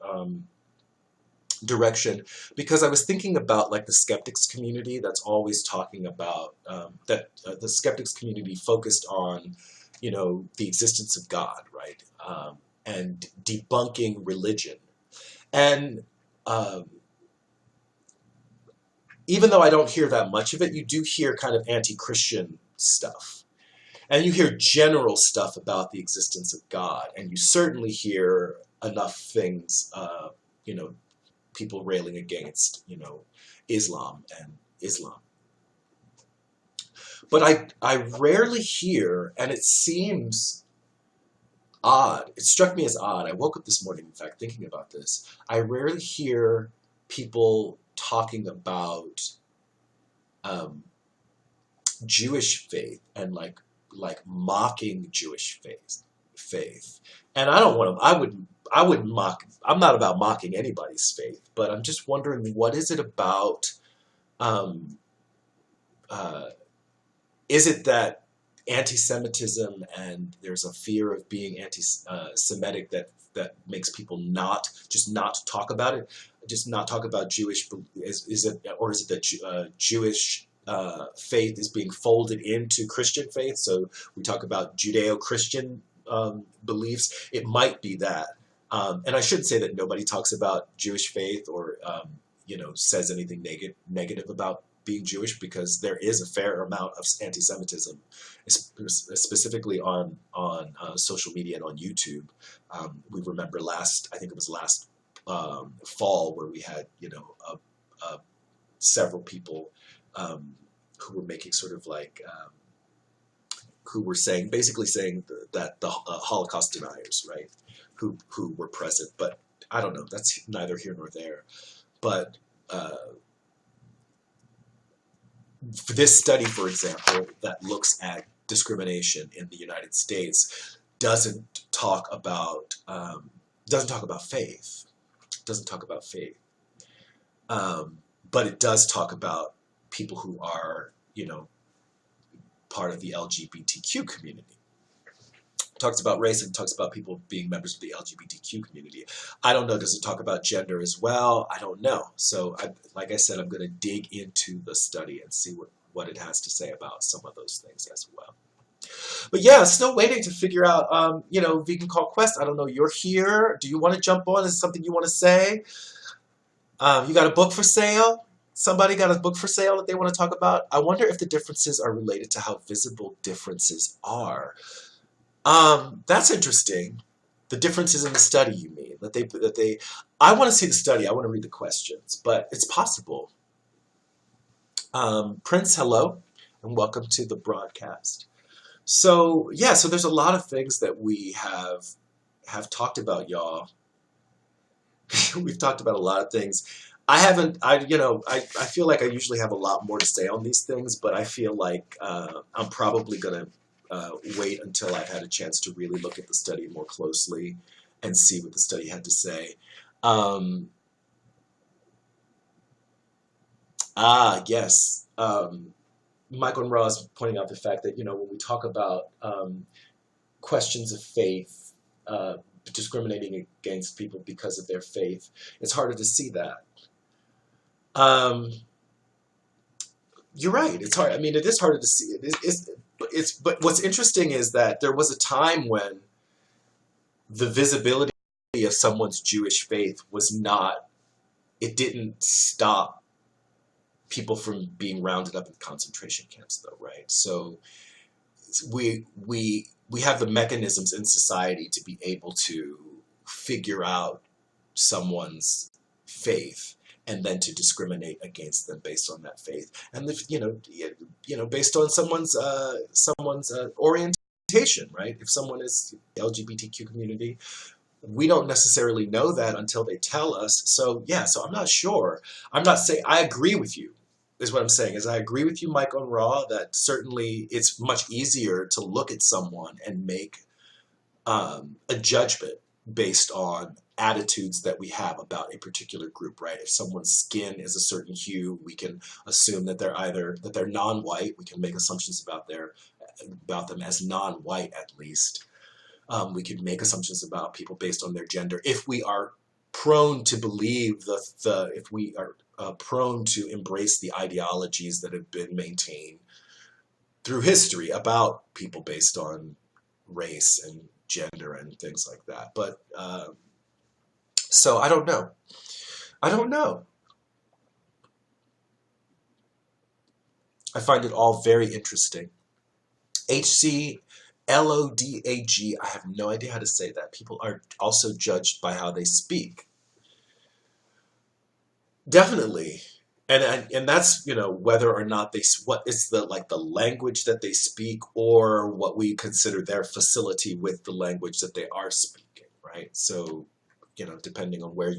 direction, because I was thinking about like the skeptics community that's always talking about the skeptics community focused on, the existence of God, right? And debunking religion. And even though I don't hear that much of it, you do hear kind of anti-Christian stuff. And you hear general stuff about the existence of God. And you certainly hear enough things, people railing against, Islam and Islam. But I rarely hear, and it seems odd, it struck me as odd. I woke up this morning, in fact, thinking about this. I rarely hear people talking about Jewish faith and like mocking Jewish faith. And I don't want to, I would mock, I'm not about mocking anybody's faith, but I'm just wondering, what is it about, is it that anti-Semitism and there's a fear of being anti-Semitic that makes people not talk about it, just not talk about Jewish, is it that Jewish faith is being folded into Christian faith? So we talk about Judeo-Christian beliefs. It might be that. And I shouldn't say that nobody talks about Jewish faith or says anything negative about being Jewish, because there is a fair amount of anti-Semitism, specifically on social media and on YouTube. We remember I think it was last fall, where we had several people who were making sort of like who were basically saying that the Holocaust deniers, right, who were present. But I don't know. That's neither here nor there. But for this study, for example, that looks at discrimination in the United States, doesn't talk about faith. Doesn't talk about faith. But it does talk about people who are, part of the LGBTQ community. It talks about race and talks about people being members of the LGBTQ community. I don't know. Does it talk about gender as well? I don't know. So, like I said, I'm going to dig into the study and see what it has to say about some of those things as well. But yeah, still waiting to figure out, Vegan Call Quest. I don't know. You're here. Do you want to jump on? Is there something you want to say? You got a book for sale? Somebody got a book for sale that they want to talk about? I wonder if the differences are related to how visible differences are. That's interesting. The differences in the study, you mean? I want to see the study. I want to read the questions, but it's possible. Prince, hello, and welcome to the broadcast. So yeah, so there's a lot of things that we have talked about, y'all. We've talked about a lot of things. I feel like I usually have a lot more to say on these things, but I feel like I'm probably gonna wait until I've had a chance to really look at the study more closely and see what the study had to say. Yes. Michael and Ross pointing out the fact that, when we talk about questions of faith, discriminating against people because of their faith, it's harder to see that. You're right. It's hard. I mean, it is harder to see. But what's interesting is that there was a time when the visibility of someone's Jewish faith it didn't stop people from being rounded up in concentration camps, though, right? So we have the mechanisms in society to be able to figure out someone's faith, and then to discriminate against them based on that faith, and if, based on someone's orientation, right? If someone is LGBTQ community, we don't necessarily know that until they tell us. So yeah, so I'm not sure. I'm not saying I agree with you. Is what I'm saying is I agree with you, Mike, on Raw, that certainly it's much easier to look at someone and make a judgment based on attitudes that we have about a particular group, right? If someone's skin is a certain hue, we can assume that they're non-white. We can make assumptions about them as non-white at least. We could make assumptions about people based on their gender. If we are prone to believe if we are prone to embrace the ideologies that have been maintained through history about people based on race and gender and things like that. But so I don't know. I don't know. I find it all very interesting. HCLODAG, I have no idea how to say that. People are also judged by how they speak. Definitely. And that's, whether or not what is the language that they speak, or what we consider their facility with the language that they are speaking, right? So, depending on where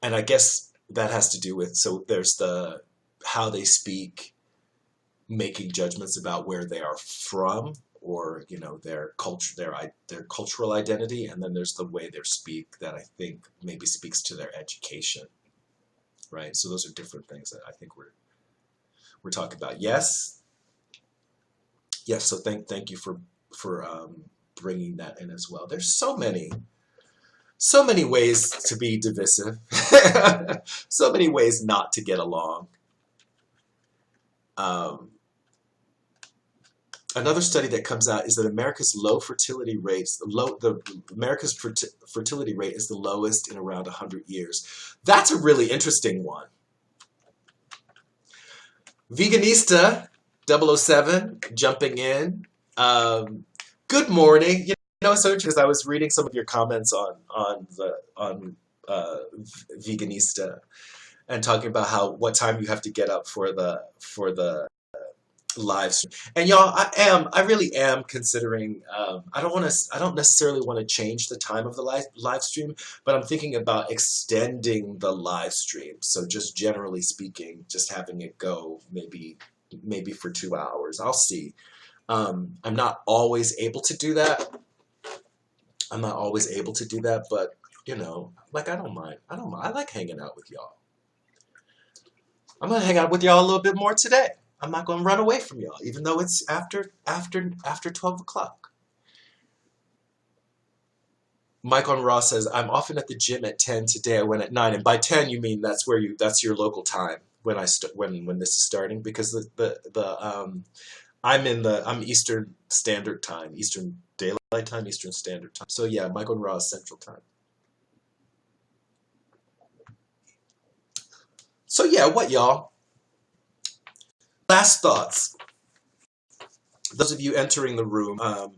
and I guess that has to do with, so there's how they speak, making judgments about where they are from, or their culture, their cultural identity, and then there's the way they speak that I think maybe speaks to their education, right? So those are different things that I think we're talking about. Yes. So thank you for bringing that in as well. There's so many ways to be divisive, so many ways not to get along. Another study that comes out is that America's fertility rate is the lowest in around 100 years. That's a really interesting one. Veganista 007 jumping in. Good morning. So because I was reading some of your comments on Veganista, and talking about what time you have to get up for the live stream. And y'all, I really am considering, I don't necessarily want to change the time of the live stream, but I'm thinking about extending the live stream. So just generally speaking, just having it go maybe for 2 hours. I'll see. I'm not always able to do that. But I don't mind. I like hanging out with y'all. I'm gonna hang out with y'all a little bit more today. I'm not going to run away from y'all, even though it's after 12 o'clock. Mike on Raw says, I'm often at the gym at 10. Today I went at 9. And by 10 you mean that's your local time when this is starting, because I'm Eastern Standard Time, Eastern Daylight Time, Eastern Standard Time. So yeah, Mike on Raw is Central Time. So yeah, what y'all? Last thoughts. Those of you entering the room, I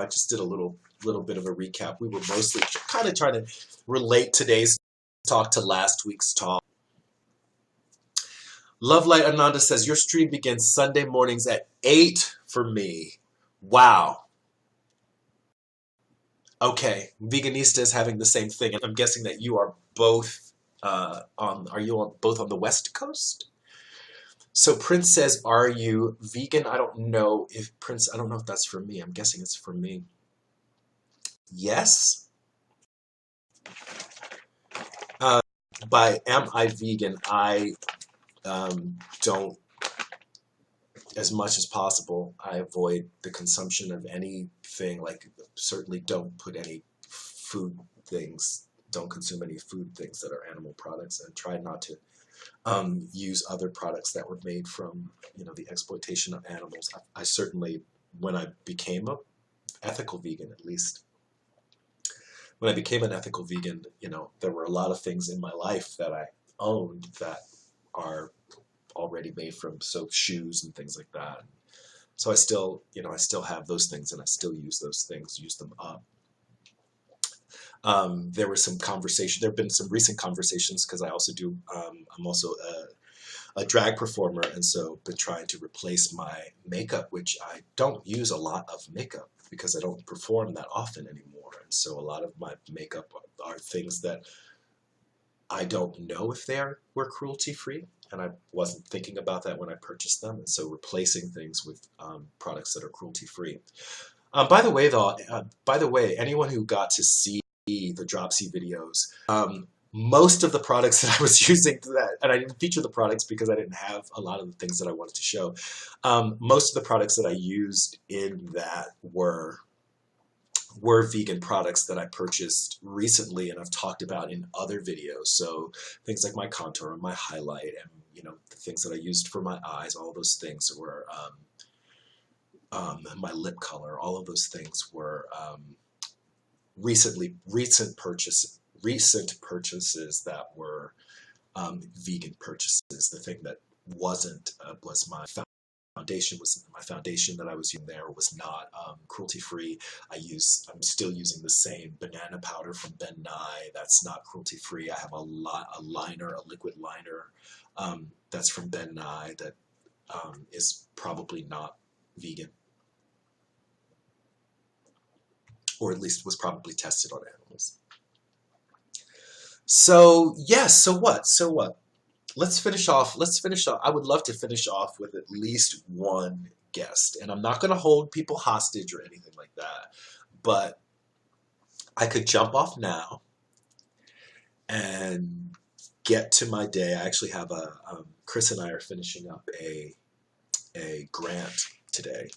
just did a little bit of a recap. We were mostly kind of trying to relate today's talk to last week's talk. Love Light Ananda says, your stream begins Sunday mornings at 8 for me. Wow. Okay, Veganista is having the same thing. I'm guessing that you are both both on the West Coast? So Prince says, are you vegan? I don't know if that's for me. I'm guessing it's for me. Yes. By am I vegan, I don't, as much as possible, I avoid the consumption of anything, certainly don't put any food things, don't consume any food things that are animal products, and try not to use other products that were made from, the exploitation of animals. I certainly, when I became an ethical vegan, at least, when I became an ethical vegan, there were a lot of things in my life that I owned that are already made from soap, shoes, and things like that. So I still have those things, and I still use those things, use them up. There were some conversation. There have been some recent conversations because I also do. I'm also a drag performer, and so been trying to replace my makeup, which I don't use a lot of makeup because I don't perform that often anymore. And so a lot of my makeup are things that I don't know if were cruelty free, and I wasn't thinking about that when I purchased them. And so replacing things with products that are cruelty free. By the way, anyone who got to see the Dropsy videos, most of the products that I was using to that, and I didn't feature the products because I didn't have a lot of the things that I wanted to show. Most of the products that I used in that were vegan products that I purchased recently and I've talked about in other videos. So things like my contour and my highlight, and the things that I used for my eyes, all those things were my lip color. All of those things were recent purchases that were vegan purchases. The thing that wasn't was my foundation. My foundation that I was using there was not cruelty free. I'm still using the same banana powder from Ben Nye. That's not cruelty free. I have a liquid liner that's from Ben Nye that is probably not vegan, or at least was probably tested on animals. So yes, so what? Let's finish off. I would love to finish off with at least one guest, and I'm not going to hold people hostage or anything like that, but I could jump off now and get to my day. I actually have Chris and I are finishing up a grant today,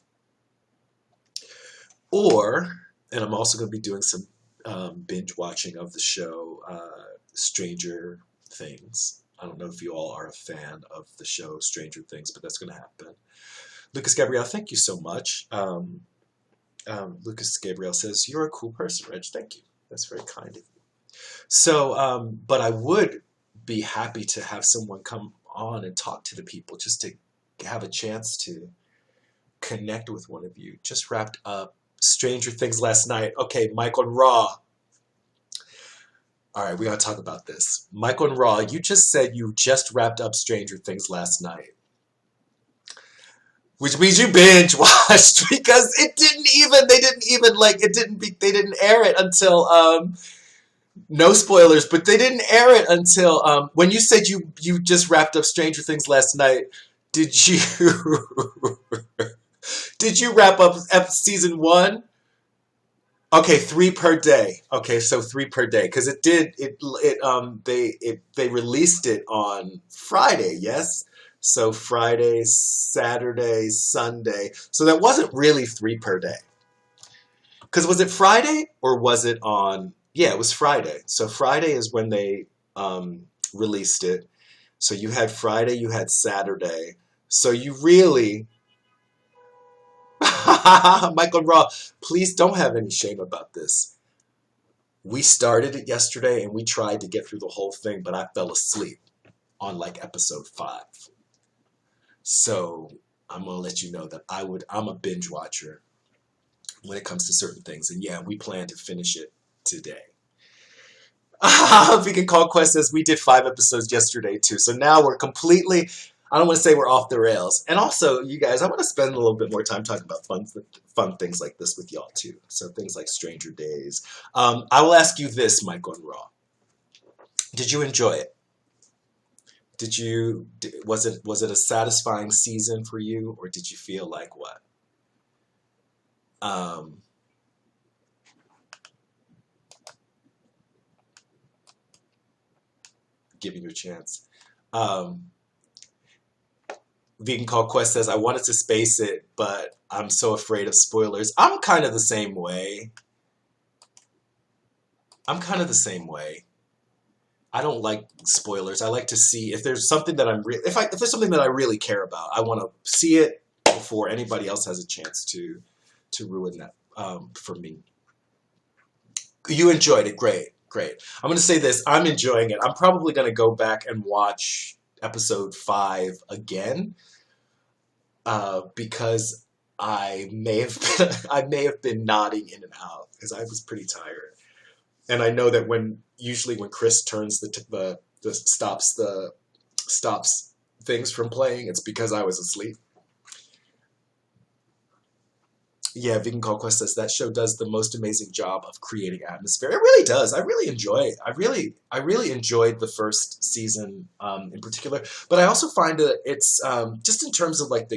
and I'm also going to be doing some binge watching of the show Stranger Things. I don't know if you all are a fan of the show Stranger Things, but that's going to happen. Lucas Gabriel, thank you so much. Lucas Gabriel says, "You're a cool person, Reg." Thank you. That's very kind of you. So, but I would be happy to have someone come on and talk to the people, just to have a chance to connect with one of you. Just wrapped up Stranger Things last night. Okay, Mike on Raw. All right, we gotta talk about this. Mike on Raw, you just said you just wrapped up Stranger Things last night, which means you binge watched because they didn't air it until no spoilers, but they didn't air it until when you said you just wrapped up Stranger Things last night. Did you did you wrap up season 1? Okay, 3 per day. Okay, so 3 per day, because they released it on Friday, yes. So Friday, Saturday, Sunday. So that wasn't really 3 per day. Because was it Friday or was it on? Yeah, it was Friday. So Friday is when they released it. So you had Friday, you had Saturday. So you really. Michael Raw, please don't have any shame about this. We started it yesterday and we tried to get through the whole thing, but I fell asleep on like episode 5. So I'm gonna let you know that I'm a binge watcher when it comes to certain things. And yeah, we plan to finish it today. Vegan Call Quest says we did 5 episodes yesterday too. So now we're completely, I don't want to say we're off the rails. And also, you guys, I want to spend a little bit more time talking about fun things like this with y'all too. So things like Stranger Days. I will ask you this, Mike on Raw. Did you enjoy it? Was it a satisfying season for you, or did you feel like what? Giving you a chance. Vegan Call Quest says, I wanted to space it, but I'm so afraid of spoilers. I'm kind of the same way. I don't like spoilers. I like to see if there's something that if there's something that I really care about, I want to see it before anybody else has a chance to ruin that for me. You enjoyed it. Great. I'm going to say this. I'm enjoying it. I'm probably going to go back and watch episode 5 again because I may have been nodding in and out because I was pretty tired. And I know that usually when Chris turns the stops things from playing, it's because I was asleep. Yeah, Vegan Conquest says that show does the most amazing job of creating atmosphere. It really does. I really enjoy it. I really enjoyed the first season in particular. But I also find that it's just in terms of like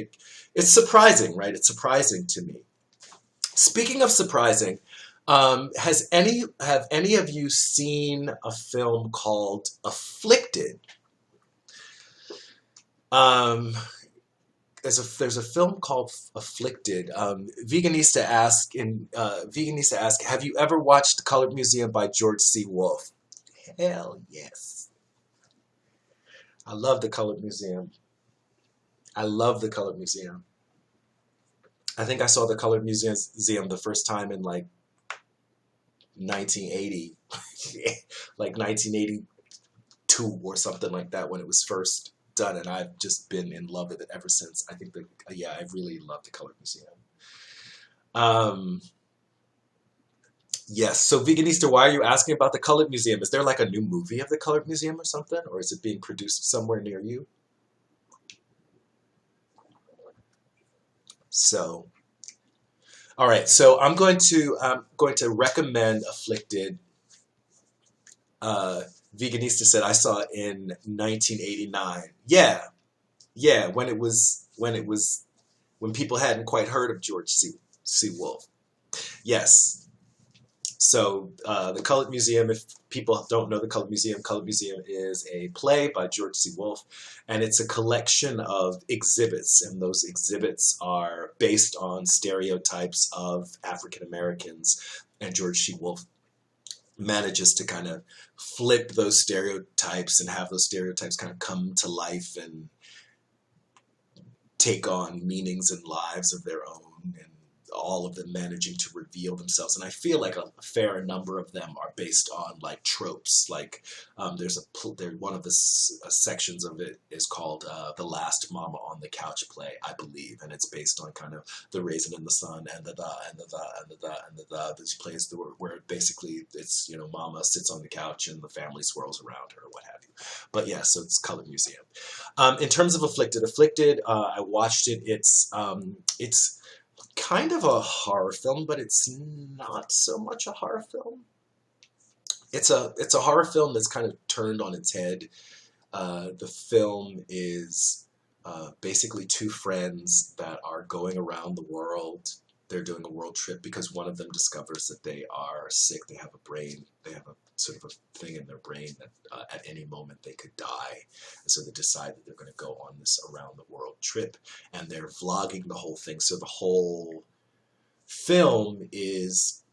it's surprising, right? It's surprising to me. Speaking of surprising, have any of you seen a film called Afflicted? Um, there's a film called Afflicted. Veganista ask, have you ever watched The Colored Museum by George C. Wolfe? Hell yes. I love The Colored Museum. I love The Colored Museum. I think I saw The Colored Museum the first time in like 1980, like 1982 or something like that when it was first done, and I've just been in love with it ever since. I think that yeah, I really love The Colored Museum. Um, yes. So Veganista, why are you asking about The Colored Museum? Is there like a new movie of The Colored Museum or something, or is it being produced somewhere near you? So, all right. So I'm going to recommend Afflicted. Uh, Veganista said I saw it in 1989. Yeah, yeah. When people hadn't quite heard of George C. Wolfe. Yes. So the Colored Museum, if people don't know the Colored Museum is a play by George C. Wolfe, and it's a collection of exhibits, and those exhibits are based on stereotypes of African Americans, and George C. Wolfe manages to kind of flip those stereotypes and have those stereotypes kind of come to life and take on meanings and lives of their own, and all of them managing to reveal themselves. And I feel like a fair number of them are based on like tropes. Like one of the sections of it is called "The Last Mama on the Couch" play, I believe, and it's based on kind of the Raisin in the Sun and these plays where basically it's Mama sits on the couch and the family swirls around her or what have you. But yeah, so it's Colored Museum. In terms of Afflicted, I watched it. It's kind of a horror film, but it's not so much a horror film. It's a horror film that's kind of turned on its head. The film is basically two friends that are going around the world. They're doing a world trip because one of them discovers that they are sick. They have a sort of a thing in their brain that at any moment they could die. And so they decide that they're going to go on this around the world trip, and they're vlogging the whole thing. So the whole film is,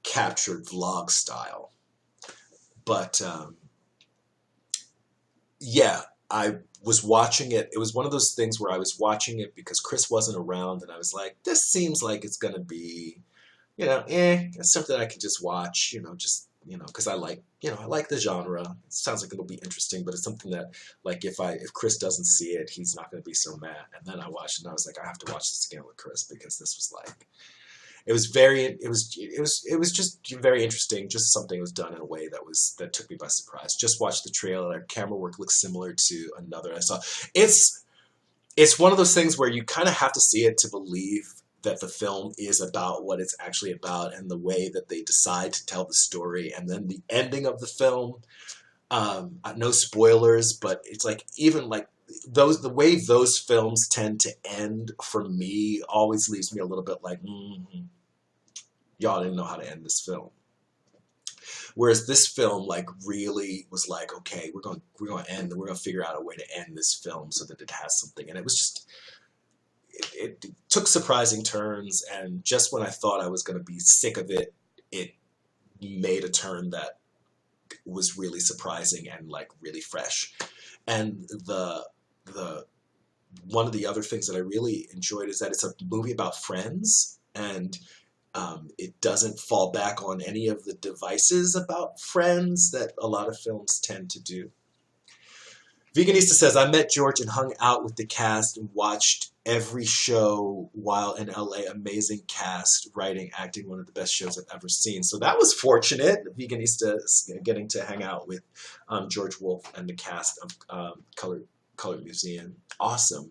captured vlog style. But yeah, I was watching it. It was one of those things where I was watching it because Chris wasn't around, and I was like, this seems like it's going to be, it's something I could just watch, because I like the genre. It sounds like it'll be interesting, but it's something that, like, if Chris doesn't see it, he's not going to be so mad. And then I watched it, and I was like, I have to watch this again with Chris because this was like, it was just very interesting. Just something that was done in a way that took me by surprise. Just watched the trailer. Camera work looks similar to another I saw. It's one of those things where you kind of have to see it to believe that the film is about what it's actually about, and the way that they decide to tell the story, and then the ending of the film. No spoilers, but it's like even like the way those films tend to end for me always leaves me a little bit like, y'all didn't know how to end this film. Whereas this film like really was like, okay, we're going to figure out a way to end this film so that it has something, and it was just. It took surprising turns, and just when I thought I was going to be sick of it, it made a turn that was really surprising and like really fresh. And the one of the other things that I really enjoyed is that it's a movie about friends, and it doesn't fall back on any of the devices about friends that a lot of films tend to do. Veganista says, I met George and hung out with the cast and watched every show while in LA. Amazing cast, writing, acting, one of the best shows I've ever seen. So that was fortunate. Veganista getting to hang out with George Wolfe and the cast of Color Museum. Awesome.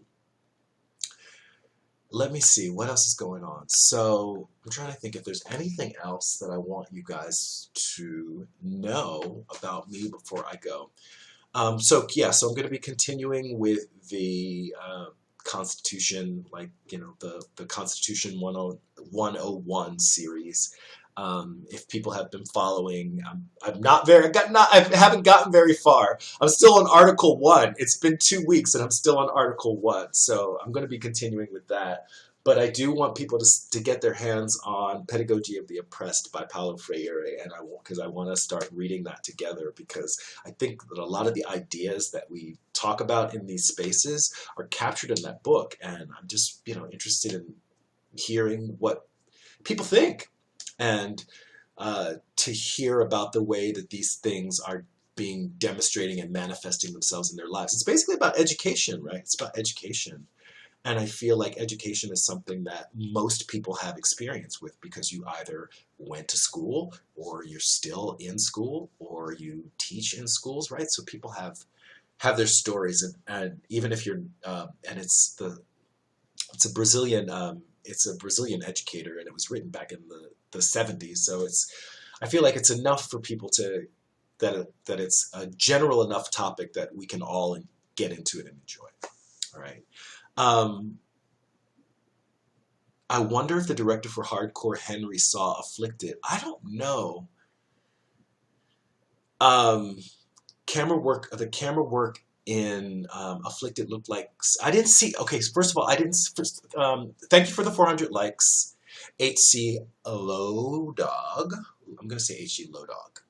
Let me see, what else is going on? So I'm trying to think if there's anything else that I want you guys to know about me before I go. So yeah, so I'm going to be continuing with the Constitution, like, you know, the Constitution 101 series. If people have been following, I haven't gotten very far. I'm still on Article 1. It's been 2 weeks and I'm still on Article 1. So I'm going to be continuing with that. But I do want people to get their hands on Pedagogy of the Oppressed by Paulo Freire, and because I want to start reading that together, because I think that a lot of the ideas that we talk about in these spaces are captured in that book, and I'm just, you know, interested in hearing what people think, and to hear about the way that these things are being demonstrating and manifesting themselves in their lives. It's basically about education, right? It's about education. And I feel like education is something that most people have experience with, because you either went to school, or you're still in school, or you teach in schools, right? So people have their stories, and even if you're and it's a Brazilian educator, and it was written back in the 70s. So I feel like it's enough for people that it's a general enough topic that we can all get into it and enjoy. All right. I wonder if the director for Hardcore Henry saw Afflicted. I don't know. The camera work in Afflicted looked like, I didn't see. Okay, first of all, I didn't. Thank you for the 400 likes, HC Low Dog. I'm gonna say HC Low Dog,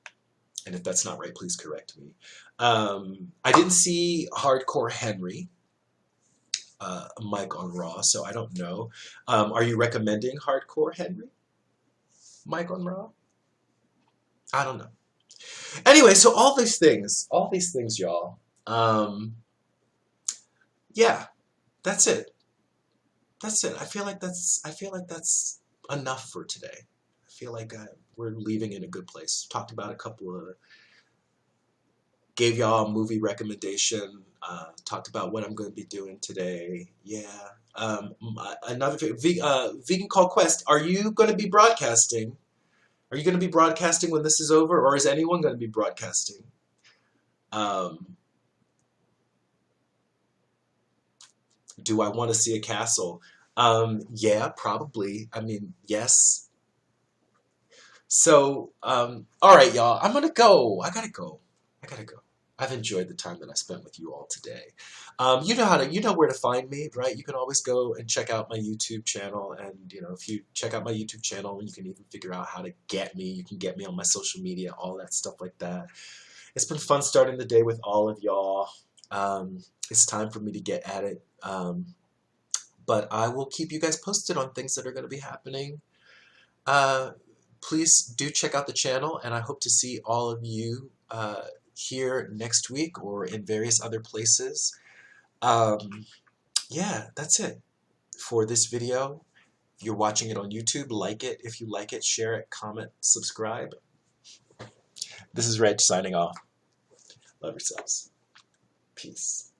and if that's not right, please correct me. I didn't see Hardcore Henry. Mike on Raw, so I don't know. Are you recommending Hardcore Henry? Mike on Raw? I don't know. Anyway, so all these things, y'all. Yeah, that's it. That's it. I feel like that's enough for today. I feel like we're leaving in a good place. Talked about a couple of, gave y'all a movie recommendation. Talked about what I'm going to be doing today. Yeah. Another Vegan Call Quest. Are you going to be broadcasting? Are you going to be broadcasting when this is over, or is anyone going to be broadcasting? Do I want to see a castle? Yeah, probably. I mean, yes. So, all right, y'all. I'm gonna go. I gotta go. I've enjoyed the time that I spent with you all today. You know where to find me, right? You can always go and check out my YouTube channel, and you know, if you check out my YouTube channel, you can even figure out how to get me. You can get me on my social media, all that stuff like that. It's been fun starting the day with all of y'all. It's time for me to get at it. But I will keep you guys posted on things that are going to be happening. Please do check out the channel, and I hope to see all of you here next week or in various other places. Yeah, that's it for this video. If you're watching it on YouTube, like it. If you like it, share it, comment, subscribe. This is Reg signing off. Love yourselves. Peace.